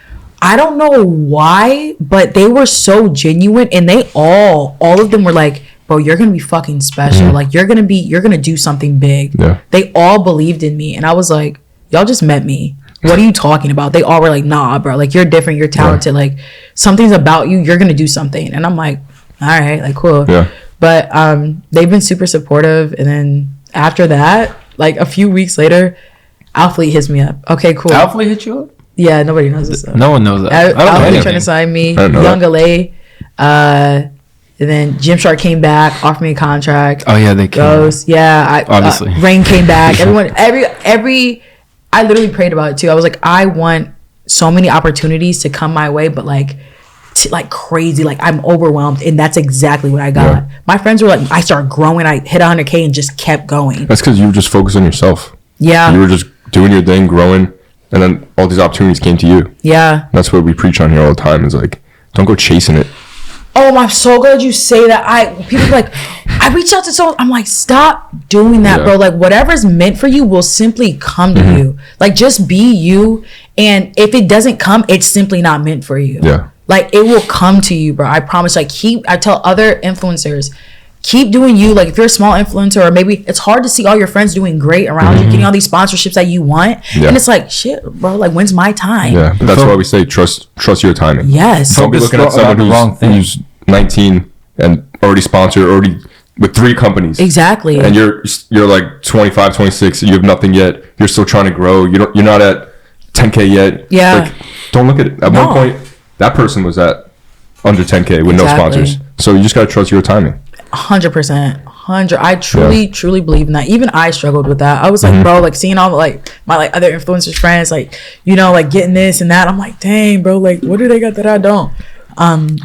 I don't know why, but they were so genuine, and they all of them were like, bro, you're gonna be fucking special. Like you're gonna do something big. Yeah. They all believed in me, and I was like, y'all just met me. What are you talking about? They all were like, nah, bro, like you're different, you're talented, like something's about you, you're gonna do something. And I'm like, all right, like cool. Yeah. But they've been super supportive, and then after that, like a few weeks later, Alfleet hits me up. Okay, cool. Alfleet hit you up? Yeah, nobody knows this stuff. No one knows that. Alfleet trying to sign me. YoungLA. And then Gymshark came back, offered me a contract. Oh yeah, they came. Obviously. Rain came back. Everyone, I literally prayed about it too. I was like, I want so many opportunities to come my way, but like crazy, like I'm overwhelmed, and that's exactly what I got. Yeah. My friends were like, I started growing. I hit 100K and just kept going. That's because you were just focused on yourself. Yeah, you were just doing your thing, growing, and then all these opportunities came to you. Yeah, that's what we preach on here all the time. Is like, don't go chasing it. Oh, I'm so glad you say that. People are like, I reached out to someone. I'm like, stop doing that, bro. Like, whatever's meant for you will simply come to you. Like, just be you. And if it doesn't come, it's simply not meant for you. Yeah. Like, it will come to you, bro. I promise. Like, I tell other influencers, keep doing you. Like, if you're a small influencer, or maybe it's hard to see all your friends doing great around you, getting all these sponsorships that you want. Yeah. And it's like, shit, bro, like, when's my time? Yeah, but that's why we say trust your timing. Yes. Don't be looking at someone who's 19 and already sponsored, already with 3 companies. Exactly. And you're like 25, 26, and you have nothing yet. You're still trying to grow. You're not at 10K yet. Yeah. Like, don't look at it. At one point, that person was at under 10K with no sponsors. So you just gotta trust your timing. 100%. I truly believe in that. Even I struggled with that. I was like, bro, like seeing all like my like other influencers friends, like, you know, like getting this and that. I'm like, dang, bro, like what do they got that I don't?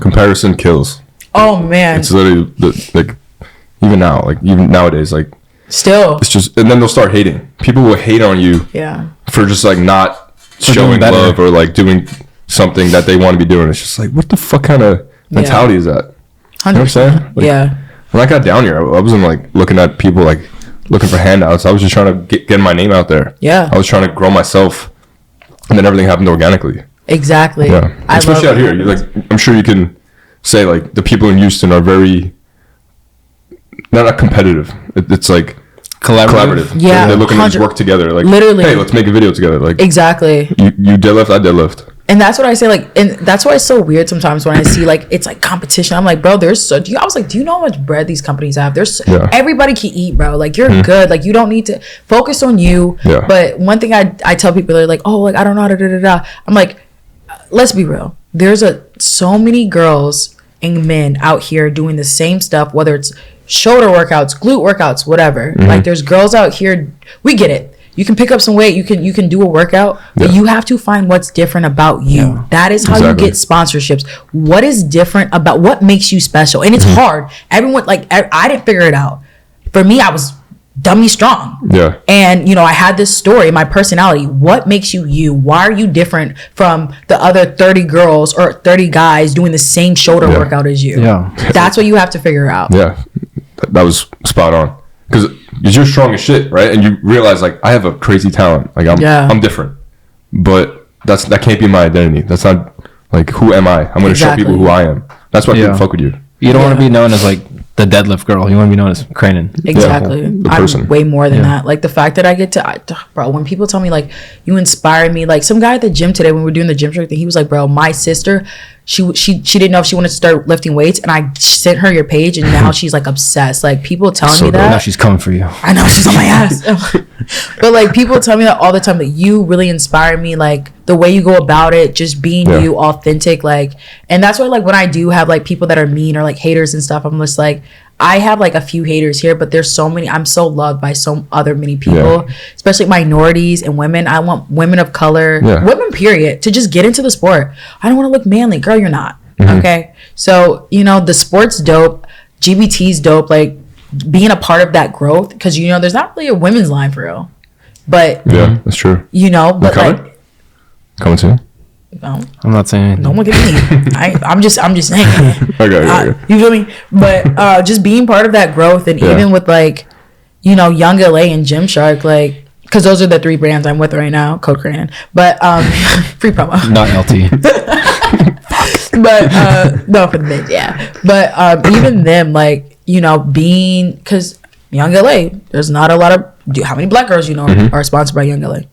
Comparison kills. Oh man. It's literally like even nowadays, like still it's just, and then they'll start hating. People will hate on you for just like not showing love or like doing something that they want to be doing. It's just like, what the fuck kind of mentality is that? 100%. You know what I'm saying? Like, when I got down here, I wasn't like looking at people like looking for handouts. I was just trying to get my name out there. I was trying to grow myself, and then everything happened organically. Exactly. Yeah, especially out here. Like, I'm sure you can say like the people in Houston are very not competitive. It's like collaborative. Yeah, they're looking to just work together. Like, literally, hey, let's make a video together. Like, exactly. You deadlift, I deadlift. And that's what I say, like, and that's why it's so weird sometimes when I see like it's like competition. I'm like, bro, I was like, do you know how much bread these companies have? Everybody can eat, bro. Like, you're good. Like, you don't need to focus on you. But one thing I tell people, they're like, oh, like I don't know how to I'm like, let's be real. There's so many girls and men out here doing the same stuff, whether it's shoulder workouts, glute workouts, whatever. Like, there's girls out here. We get it. You can pick up some weight. You can do a workout, but you have to find what's different about you. That is how you get sponsorships. What is different about what makes you special? And it's hard. Everyone, like, I didn't figure it out. For me, I was dummy strong. And, you know, I had this story, my personality. What makes you you? Why are you different from the other 30 girls or 30 guys doing the same shoulder workout as you? That's what you have to figure out. That was spot on. Because you're strong as shit, right? And you realize, like, I have a crazy talent. Like, I'm different. But that can't be my identity. That's not, like, who am I? I'm going to show people who I am. That's why people fuck with you. You don't want to be known as, like, the deadlift girl. You want to be known as Cranon. Exactly. The person. I'm way more than that. Like, the fact that I get to, bro, when people tell me, like, you inspire me. Like, some guy at the gym today, when we were doing the Gymshark thing, he was like, bro, my sister, she didn't know if she wanted to start lifting weights, and I sent her your page, and now she's like obsessed. Like, people telling me that. Now she's coming for you. I know, she's on my ass. But like, people tell me that all the time, that you really inspire me. Like, the way you go about it, just being you, authentic. Like, and that's why, like, when I do have like people that are mean or like haters and stuff, I'm just like, I have like a few haters here, but there's so many. I'm so loved by so many people, especially minorities and women. I want women of color, women period, to just get into the sport. I don't want to look manly. Girl, you're not. Okay. So, you know, the sport's dope. GBT's dope. Like, being a part of that growth, because, you know, there's not really a women's line for real. But that's true. You know, but like, coming soon. No, I'm not saying anything. Don't look at me. I'm just saying. Okay. You feel me? But just being part of that growth, and even with, like, you know, YoungLA and Gymshark, like, because those are the 3 brands I'm with right now, code Cranon. But free promo. Not LT. But no, for the bitch, But even them, like, you know, being, because YoungLA, there's not a lot of. How many black girls you know are sponsored by YoungLA?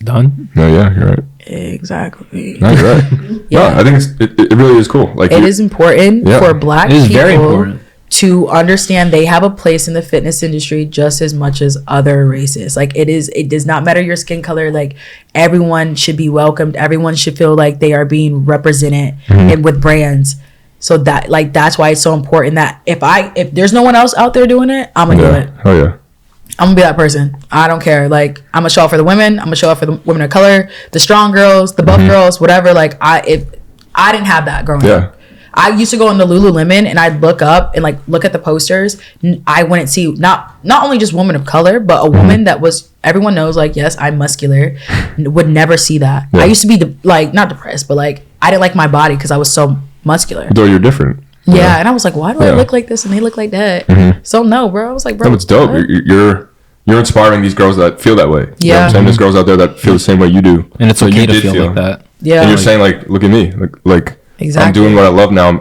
Done. No, you're right. Exactly. No, you're right. No, I think it really is cool. Like, it is important for black people very important to understand they have a place in the fitness industry just as much as other races. Like, it does not matter your skin color. Like, everyone should be welcomed. Everyone should feel like they are being represented and with brands. So that, like, that's why it's so important that if there's no one else out there doing it, I'm gonna do it. Oh yeah. I'm gonna be that person. I don't care. Like, I'm gonna show up for the women. I'm gonna show up for the women of color, the strong girls, the buff girls, whatever. Like, if I didn't have that growing up. I used to go into Lululemon and I'd look up and like look at the posters. I wouldn't see not only just women of color, but a woman that was, everyone knows, like, yes, I'm muscular, would never see that. I used to be not depressed, but like, I didn't like my body because I was so muscular. Though you're different. Yeah, and I was like, why do I look like this and they look like that? So no, bro. I was like, bro, no, it's dope. You're inspiring these girls that feel that way. You know what I'm saying? There's girls out there that feel the same way you do. And it's okay to feel like that. Yeah. And you're saying, like, look at me. Like exactly. I'm doing what I love now.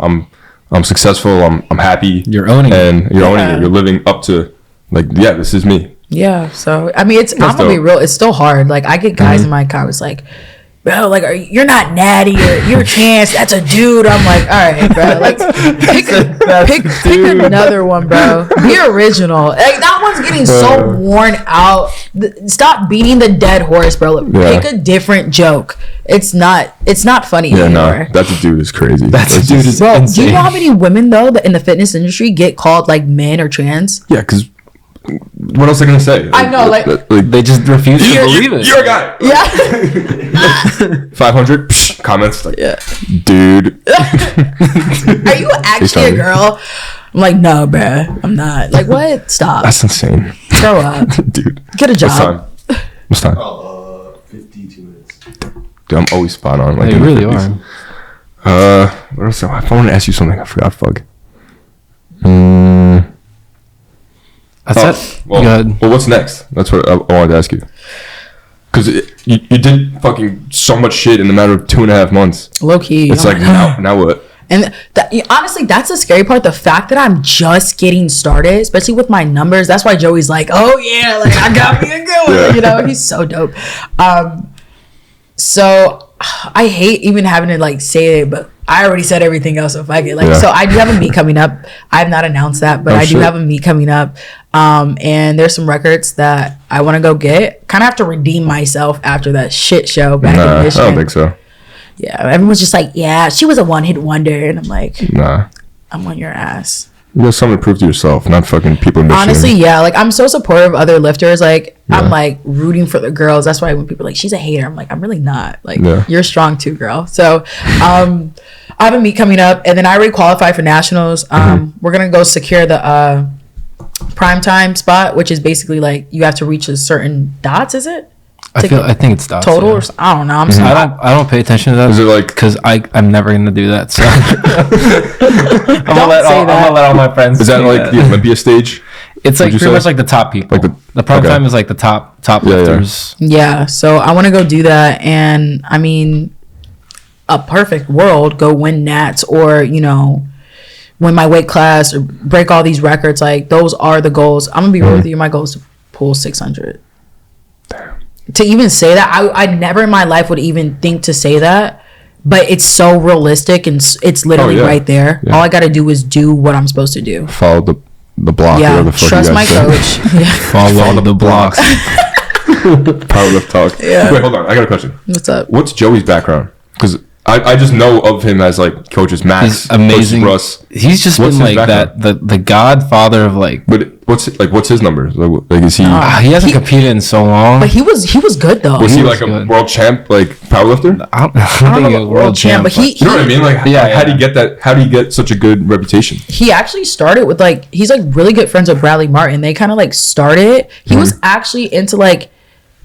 I'm successful. I'm happy. You're owning it. And you're owning it. You're living up to, like, this is me. Yeah. So, I mean, I'm going to be real. It's still hard. Like, I get guys in my comments like, bro, like, you're not Natty, or you're trans, that's a dude. I'm like, all right, bro, like, pick another one, bro. Be original. Like, that one's getting so worn out. Stop beating the dead horse, bro. Pick a different joke. It's not funny anymore. No, that's a dude is crazy. That's a dude is bro, insane. do you know how many women, though, that in the fitness industry get called, like, men or trans? Yeah, because what else are they gonna say? I know, like they just refuse to believe it. You're a guy. Yeah. 500 comments. Like, Yeah. Dude. Are you actually a girl? I'm like, no, bruh, I'm not. Like, what? Stop. That's insane. Grow up. Dude. Get a job. What's time? 52 minutes. Dude, I'm always spot on. Like, They really are. What else? I want to ask you something. I forgot. Fuck. That's it. Well, what's next? That's what I wanted to ask you. Because you did fucking so much shit in the matter of 2.5 months. Low key. It's like, now what? And honestly, that's the scary part. The fact that I'm just getting started, especially with my numbers. That's why Joey's like, oh yeah, like I got me a good one. Yeah. You know, he's so dope. So I hate even having to like say it, but I already said everything else. So if I get like, so I do have a meet coming up. I have not announced that, but I do have a meet coming up. And there's some records that I want to go get. Kind of have to redeem myself after that shit show back in Michigan. I don't think so. Yeah, everyone's just like, yeah, she was a one-hit wonder, and I'm like, Nah. I'm on your ass. You got something to prove to yourself, not fucking people in Michigan. Honestly, yeah, like I'm so supportive of other lifters. Like I'm like rooting for the girls. That's why when people are like, she's a hater, I'm like, I'm really not. Like you're strong too, girl. So I have a meet coming up, and then I already qualified for nationals. We're gonna go secure the prime time spot, which is basically like you have to reach a certain dots. Is it? I think it's dots, total. Yeah. Or, I don't know. I'm sorry. I don't pay attention to that. Is it like because I'm never gonna do that. So I'm gonna let all my friends. Is that like the Olympia stage? It's like pretty much like the top people. Like the prime time is like the top lifters. Yeah. So I want to go do that, and I mean, a perfect world, go win Nats, or win my weight class, or break all these records. Like those are the goals. I'm gonna be real with you. My goal is to pull 600. Damn. To even say that, I never in my life would even think to say that, but it's so realistic, and it's literally right there. All I got to do is do what I'm supposed to do. Follow the block. Yeah, the fuck trust my coach. Follow the blocks. Powerlift talk. Yeah. Wait, hold on. I got a question. What's up? What's Joey's background? Because I just know of him as like coaches Max, He's amazing. Russ. He's just been like that, the godfather of like. But what's his numbers? Like is he? He hasn't competed in so long. But he was good though. Was he like good. a world champ, like powerlifter? I don't think a world champ, but he, You know what I mean? Like, how do you get that? How do you get such a good reputation? He actually started with like, he's like really good friends with Bradley Martin. They kind of like started. He was actually into like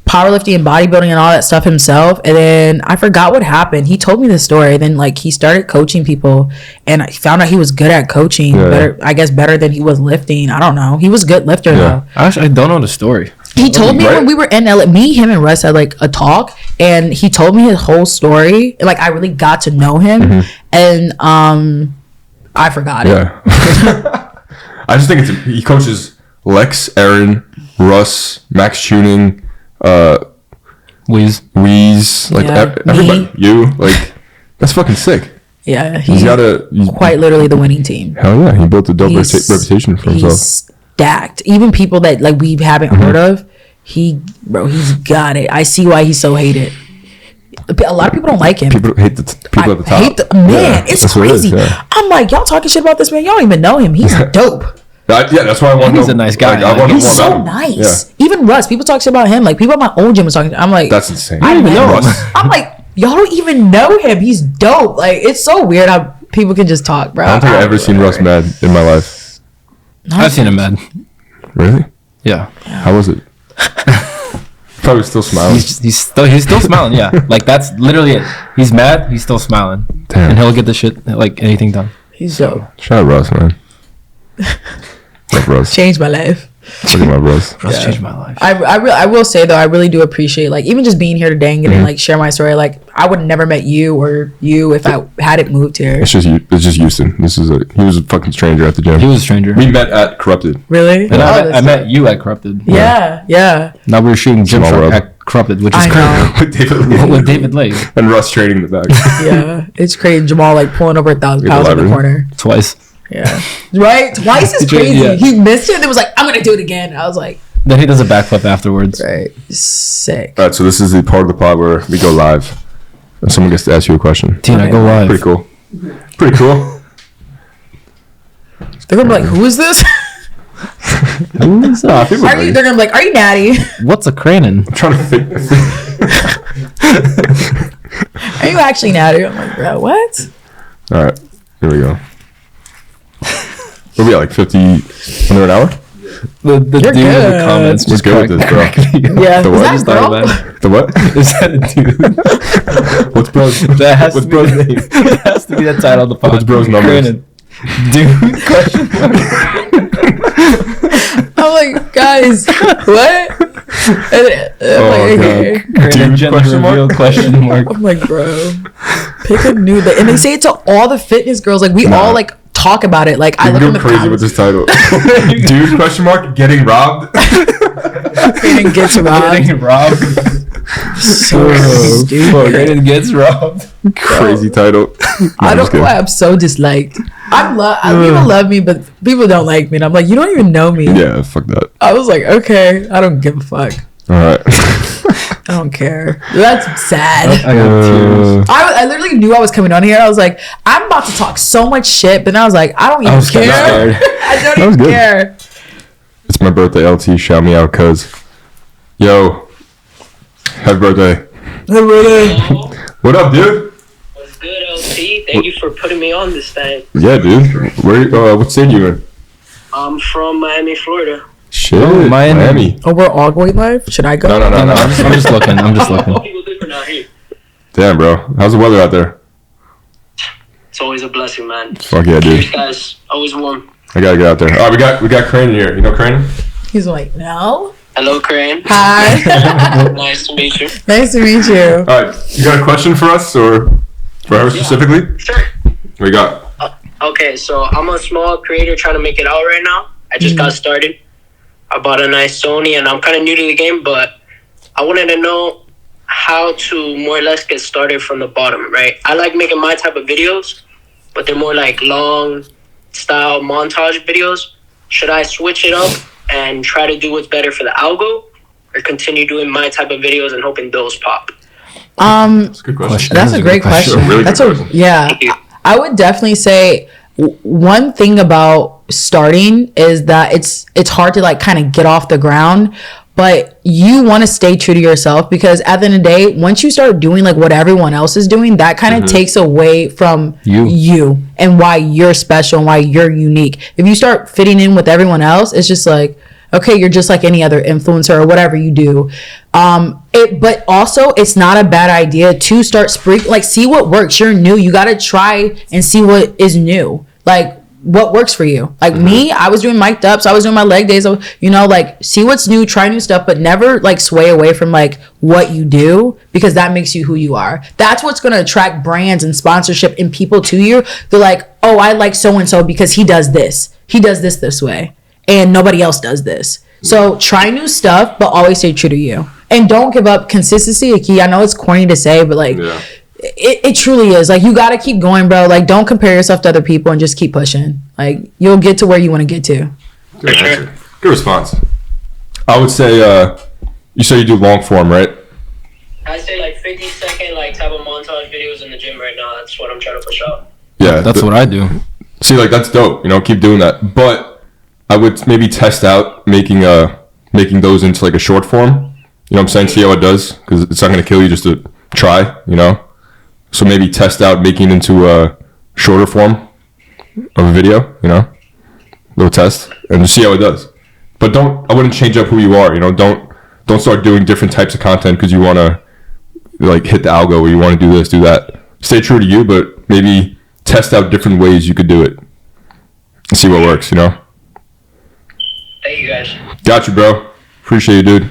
powerlifting and bodybuilding and all that stuff himself, and then I forgot what happened. He told me the story. Then like he started coaching people, and I found out he was good at coaching. I guess better than he was lifting. I don't know. He was a good lifter though. Actually, I don't know the story. He told me when we were in LA, me, him, and Russ had like a talk, and he told me his whole story. And, like I really got to know him, and I forgot it. Yeah. I just think he coaches Lex, Aaron, Russ, Max Tuning, Wheeze, like everybody. You like that's fucking sick. Yeah, he's quite literally the winning team. Hell yeah, he built a dope reputation for himself. He's stacked. Even people that like we haven't heard of, he's got it. I see why he's so hated. A lot of people don't like him. People hate the people at the top. Man, it's crazy. I'm like, y'all talking shit about this man. Y'all don't even know him. He's dope. That's why I want to know. He's a nice guy. Like, I want to know he's more so about him. nice. Yeah. Even Russ, people talk shit about him. Like people at my own gym was talking. I'm like, that's insane. I don't even know him. I'm like, y'all don't even know him. He's dope. Like it's so weird how people can just talk, bro. I don't think I've ever seen Russ mad in my life. I've seen him mad. Really? Yeah. How was it? Probably still smiling. He's still smiling. Yeah, like that's literally it. He's mad. He's still smiling. Damn. And he'll get the shit like anything done. He's dope. Shout out Russ, man. Love Russ. Changed my life. Look at my Russ. Russ changed my life. I will say though, I really do appreciate like even just being here today and getting like share my story. Like I would have never met you or you if I hadn't moved here. It's just Houston. He was a fucking stranger at the gym. He was a stranger. We met at Corrupted. Really? And I met you at Corrupted. Yeah. Now we're shooting Gymshark corrupted, which is I know. crazy. With David Lake. And Russ trading in the back. Yeah, it's crazy. Jamal like pulling over 1,000 pounds in the corner. Twice. Yeah. Right? Twice is crazy. Yeah. He missed it and it was like, I'm going to do it again. I was like. Then he does a backflip afterwards. Right. Sick. All right, so this is the part of the pod where we go live. And someone gets to ask you a question. Tina, go live. Pretty cool. Pretty cool. They're going to be like, who is this? Who is that? They're going to be like, are you Natty? What's a cranonn? I'm trying to think. Are you actually Natty? I'm like, bro, what? All right, here we go. What are we at, like 50 under an hour? The dude in the comments was good with this, bro. Yeah, The what? is that girl? The what? Is that a dude? What's bro's? That has What's to bro's be name? That has to be the title of the podcast. What's bro's numbers? Dude, question mark. I'm like, guys, what? God. Dude, gender reveal question mark. I'm like, bro, pick a new. And they say it to all the fitness girls. Like we all like talk about it. Like I look in the crazy with this title. Dude? Question mark? Getting robbed? Getting gets robbed. Getting robbed. So stupid. Cranon gets robbed. Crazy title. I don't know why I'm so disliked. People love me, but people don't like me. And I'm like, you don't even know me. Yeah, fuck that. I was like, okay, I don't give a fuck. All right. I don't care. That's sad. I got tears. I literally knew I was coming on here. I was like, I'm about to talk so much shit, but then I was like, I don't even care. I don't even care. It's my birthday, LT. Shout me out, cuz. Yo. Happy birthday. What up, dude? What's good, LT? Thank you for putting me on this thing. Yeah, dude. Where? What state you in? I'm from Miami, Florida. Shit, Miami. Oh, we're all going live? Should I go? No. I'm just looking. All people different out here. Damn, bro. How's the weather out there? It's always a blessing, man. Fuck yeah, dude. Cheers, guys. Always warm. I gotta get out there. All right, we got Cranon here. You know Cranon? He's like, no. Hello, Crane. Hi. Nice to meet you. Nice to meet you. All right, you got a question for us or for her specifically? Sure. What you got? Okay, so I'm a small creator trying to make it out right now. I just got started. I bought a nice Sony, and I'm kind of new to the game, but I wanted to know how to more or less get started from the bottom, right? I like making my type of videos, but they're more like long style montage videos. Should I switch it up and try to do what's better for the algo, or continue doing my type of videos and hoping those pop? That's a good question. That's a great question. Really good question. Yeah. I would definitely say one thing about starting is that it's hard to like kind of get off the ground, but you want to stay true to yourself, because at the end of the day, once you start doing like what everyone else is doing, that kind of takes away from you and why you're special and why you're unique. If you start fitting in with everyone else, it's just like, okay, you're just like any other influencer or whatever you do. But also it's not a bad idea to start see what works. You're new. You got to try and see what is new. Like what works for you. Like me, I was doing mic'd ups. I was doing my leg days. Like see what's new, try new stuff, but never like sway away from like what you do, because that makes you who you are. That's what's going to attract brands and sponsorship and people to you. They're like, oh, I like so-and-so because he does this. He does this way. And nobody else does this. So try new stuff, but always stay true to you. And don't give up. Consistency is key. I know it's corny to say, but like it truly is. Like you got to keep going, bro. Like don't compare yourself to other people and just keep pushing. Like you'll get to where you want to get to. Good answer. Good response. I would say you say you do long form, right? I say like 50-second like type of montage videos in the gym right now. That's what I'm trying to push out. Yeah, that's what I do. See, like that's dope. Keep doing that. But I would maybe test out making those into like a short form. You know what I'm saying? See how it does, because it's not gonna kill you just to try. So maybe test out making it into a shorter form of a video. Little test and just see how it does. But I wouldn't change up who you are. Don't start doing different types of content because you want to like hit the algo or you want to do this, do that. Stay true to you, but maybe test out different ways you could do it and see what works. Thank you, guys. Got you, bro. Appreciate you, dude.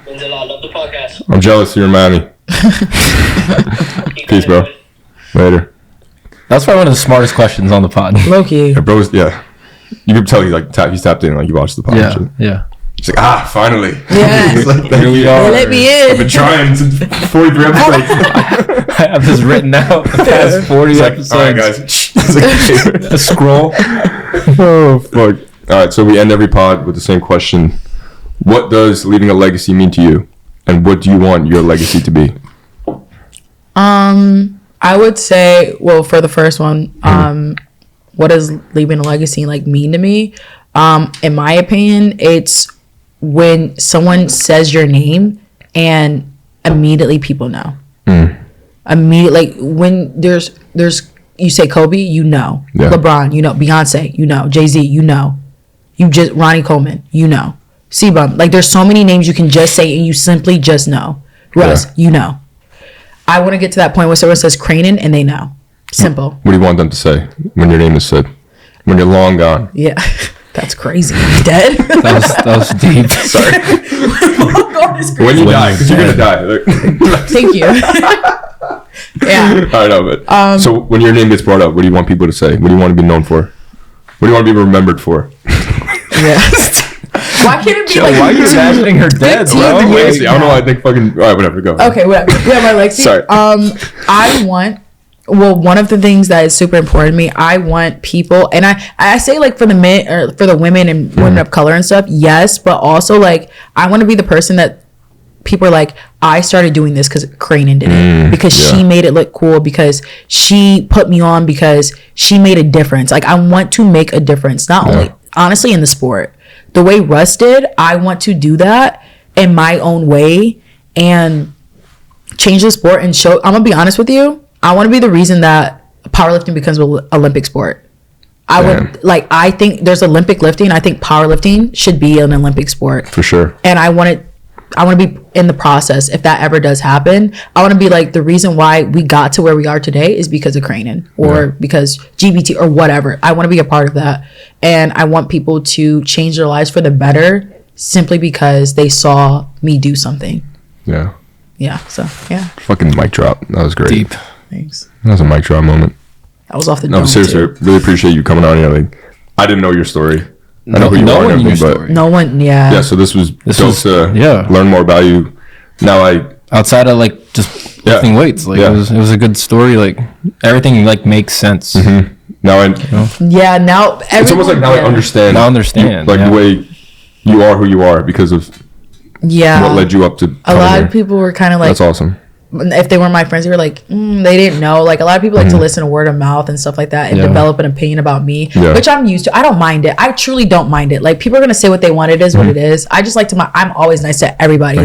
Means a lot. Love the podcast. I'm jealous you're in Miami. Peace, bro. Later. That's probably one of the smartest questions on the pod. Low-key. Yeah, bro. Yeah. You can tell he's tapped in, like you watched the pod. Yeah. She's like, finally. Yeah. Here we are. Let me in. I've been trying since 43 episodes. I have this written out the past 40 episodes. All right, guys. It's like, A scroll. oh, fuck. All right, so we end every pod with the same question. What does leaving a legacy mean to you? And what do you want your legacy to be? I would say, well, for the first one, what does leaving a legacy like mean to me? In my opinion, it's when someone says your name and immediately people know. Immediately, like when there's you say Kobe, you know. Yeah. LeBron, you know. Beyonce, you know. Jay-Z, you know. You just Ronnie Coleman, you know. C-Bum, like there's so many names you can just say and you simply just know. Russ, you know. I want to get to that point where someone says Cranon and they know. Simple. What do you want them to say when your name is said? When you're long gone? Yeah. That's crazy. Dead? That was deep. Sorry. When you die, because you're going to die. Thank you. Yeah. I know, but so when your name gets brought up, what do you want people to say? What do you want to be known for? What do you want to be remembered for? Yeah. Why can't it be like? Why are you imagining her dead, bro? I don't know why I think fucking. All right, whatever. Go. Okay, whatever. Yeah, my legacy. Sorry. I want. Well, one of the things that is super important to me, I want people, and I say like for the men or for the women and women of color and stuff, yes, but also like I want to be the person that people are like, I started doing this because Cranon did it, because she made it look cool, because she put me on, because she made a difference. Like I want to make a difference, not only honestly in the sport, the way Russ did. I want to do that in my own way and change the sport and show. I'm gonna be honest with you. I want to be the reason that powerlifting becomes an Olympic sport. I think there's Olympic lifting. I think powerlifting should be an Olympic sport For sure. and I want to be in the process. If that ever does happen, I want to be like, the reason why we got to where we are today is because of Cranon or because GBT or whatever. I want to be a part of that. And I want people to change their lives for the better simply because they saw me do something. Yeah. Yeah. So, yeah. Fucking mic drop. That was great. Deep. Thanks. That was a mic drop moment. That was off the No, dome, seriously, too. really appreciate you coming on here. Like, I didn't know your story. I know who you are and everything, but No one, yeah. so this was dope to yeah. learn more about you. Now Outside of like just lifting weights, like it was a good story. Like everything like makes sense. now Yeah, now it's almost like now I understand. Now I understand, the way you are who you are because of what led you up to. A lot of people were kind of like, that's awesome. If they weren't my friends, they were like, they didn't know. Like a lot of people like to listen to word of mouth and stuff like that and develop an opinion about me, which I'm used to. I don't mind it. I truly don't mind it. Like people are gonna say what they want. It is what it is. I just like to. I'm always nice to everybody,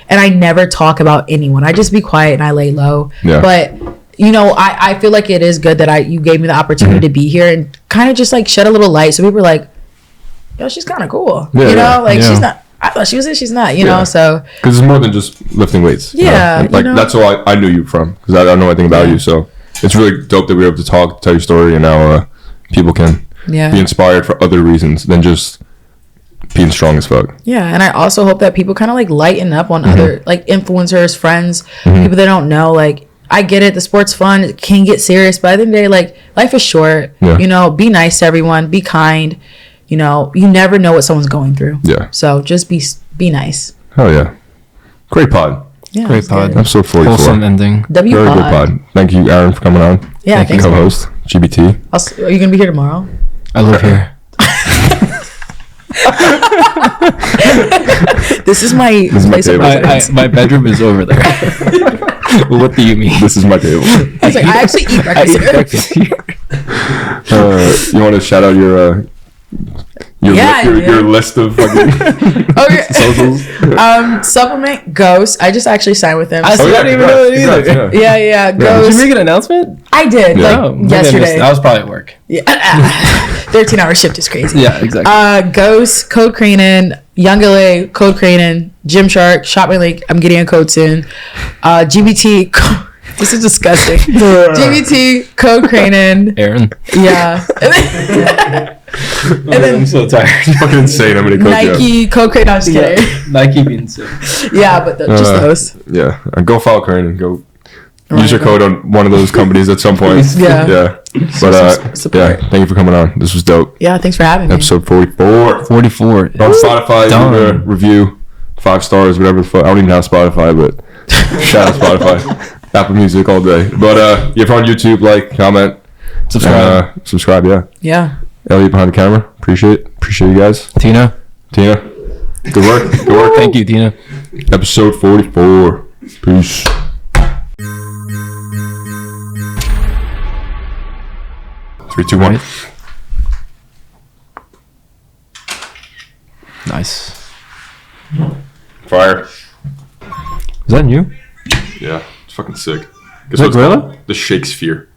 and I never talk about anyone. I just be quiet and I lay low. Yeah. But you know, I feel like it is good that you gave me the opportunity to be here and kind of just like shed a little light. So people were like, yo, she's kind of cool. Yeah, you know, like yeah. she's not. I thought she was it. She's not, you know, so. Because it's more than just lifting weights. Yeah. You know? Like, that's all I knew you from. Because I don't know anything about you. So it's really dope that we were able to talk, tell your story, and now people can be inspired for other reasons than just being strong as fuck. Yeah. And I also hope that people kind of like lighten up on other like influencers, friends, people they don't know. Like, I get it. The sport's fun. It can get serious. But at the end of the day, like, life is short. Yeah. You know, be nice to everyone. Be kind. You know, you never know what someone's going through. Yeah. So just be nice. Hell yeah. Great pod. Yeah. Great pod. Good. Episode 44. Wholesome ending. W Very pod. good pod. Thank you, Aaron, for coming on. Yeah. Thank Thanks. Co-host, GBT. Are you gonna be here tomorrow? I live here. This is my is my place of table. residence. My bedroom is over there. What do you mean? This is my table. I was like, I actually eat I breakfast eat here. breakfast here. You want to shout out your list of fucking Okay. socials? Supplement Ghost. I just actually signed with him. I still don't even know it either. Congrats, Yeah, Did Ghost. you make an announcement? I did maybe yesterday. I was probably at work. Yeah. 13-hour shift is crazy. Yeah, exactly. Ghost, code Cranon, YoungLA, code Cranon, Gymshark, shop my link. I'm getting a code soon. GBT, this is disgusting. GBT, code Cranon. Aaron. Yeah. And then I'm so tired. Fucking insane. I'm gonna coach you. Nike, code Cranon. I'm just kidding. Nike being sick. Yeah, but just those. Yeah, go follow Cranon. Go use your code on one of those companies at some point. Yeah. But Support. thank you for coming on. This was dope. Yeah, thanks for having me. Episode 44. 44. On Spotify, leave a review, 5 stars, whatever the fuck. I don't even have Spotify, but shout out Spotify, Apple Music all day. But if you're on YouTube, like, comment, subscribe. Yeah. Elliot behind the camera. Appreciate you guys. Tina. Good work. Thank you, Tina. Episode 44. Peace. Three, two, one. Nice. Fire. Is that new? Yeah, it's fucking sick. Is that Gorilla? The Shakespeare.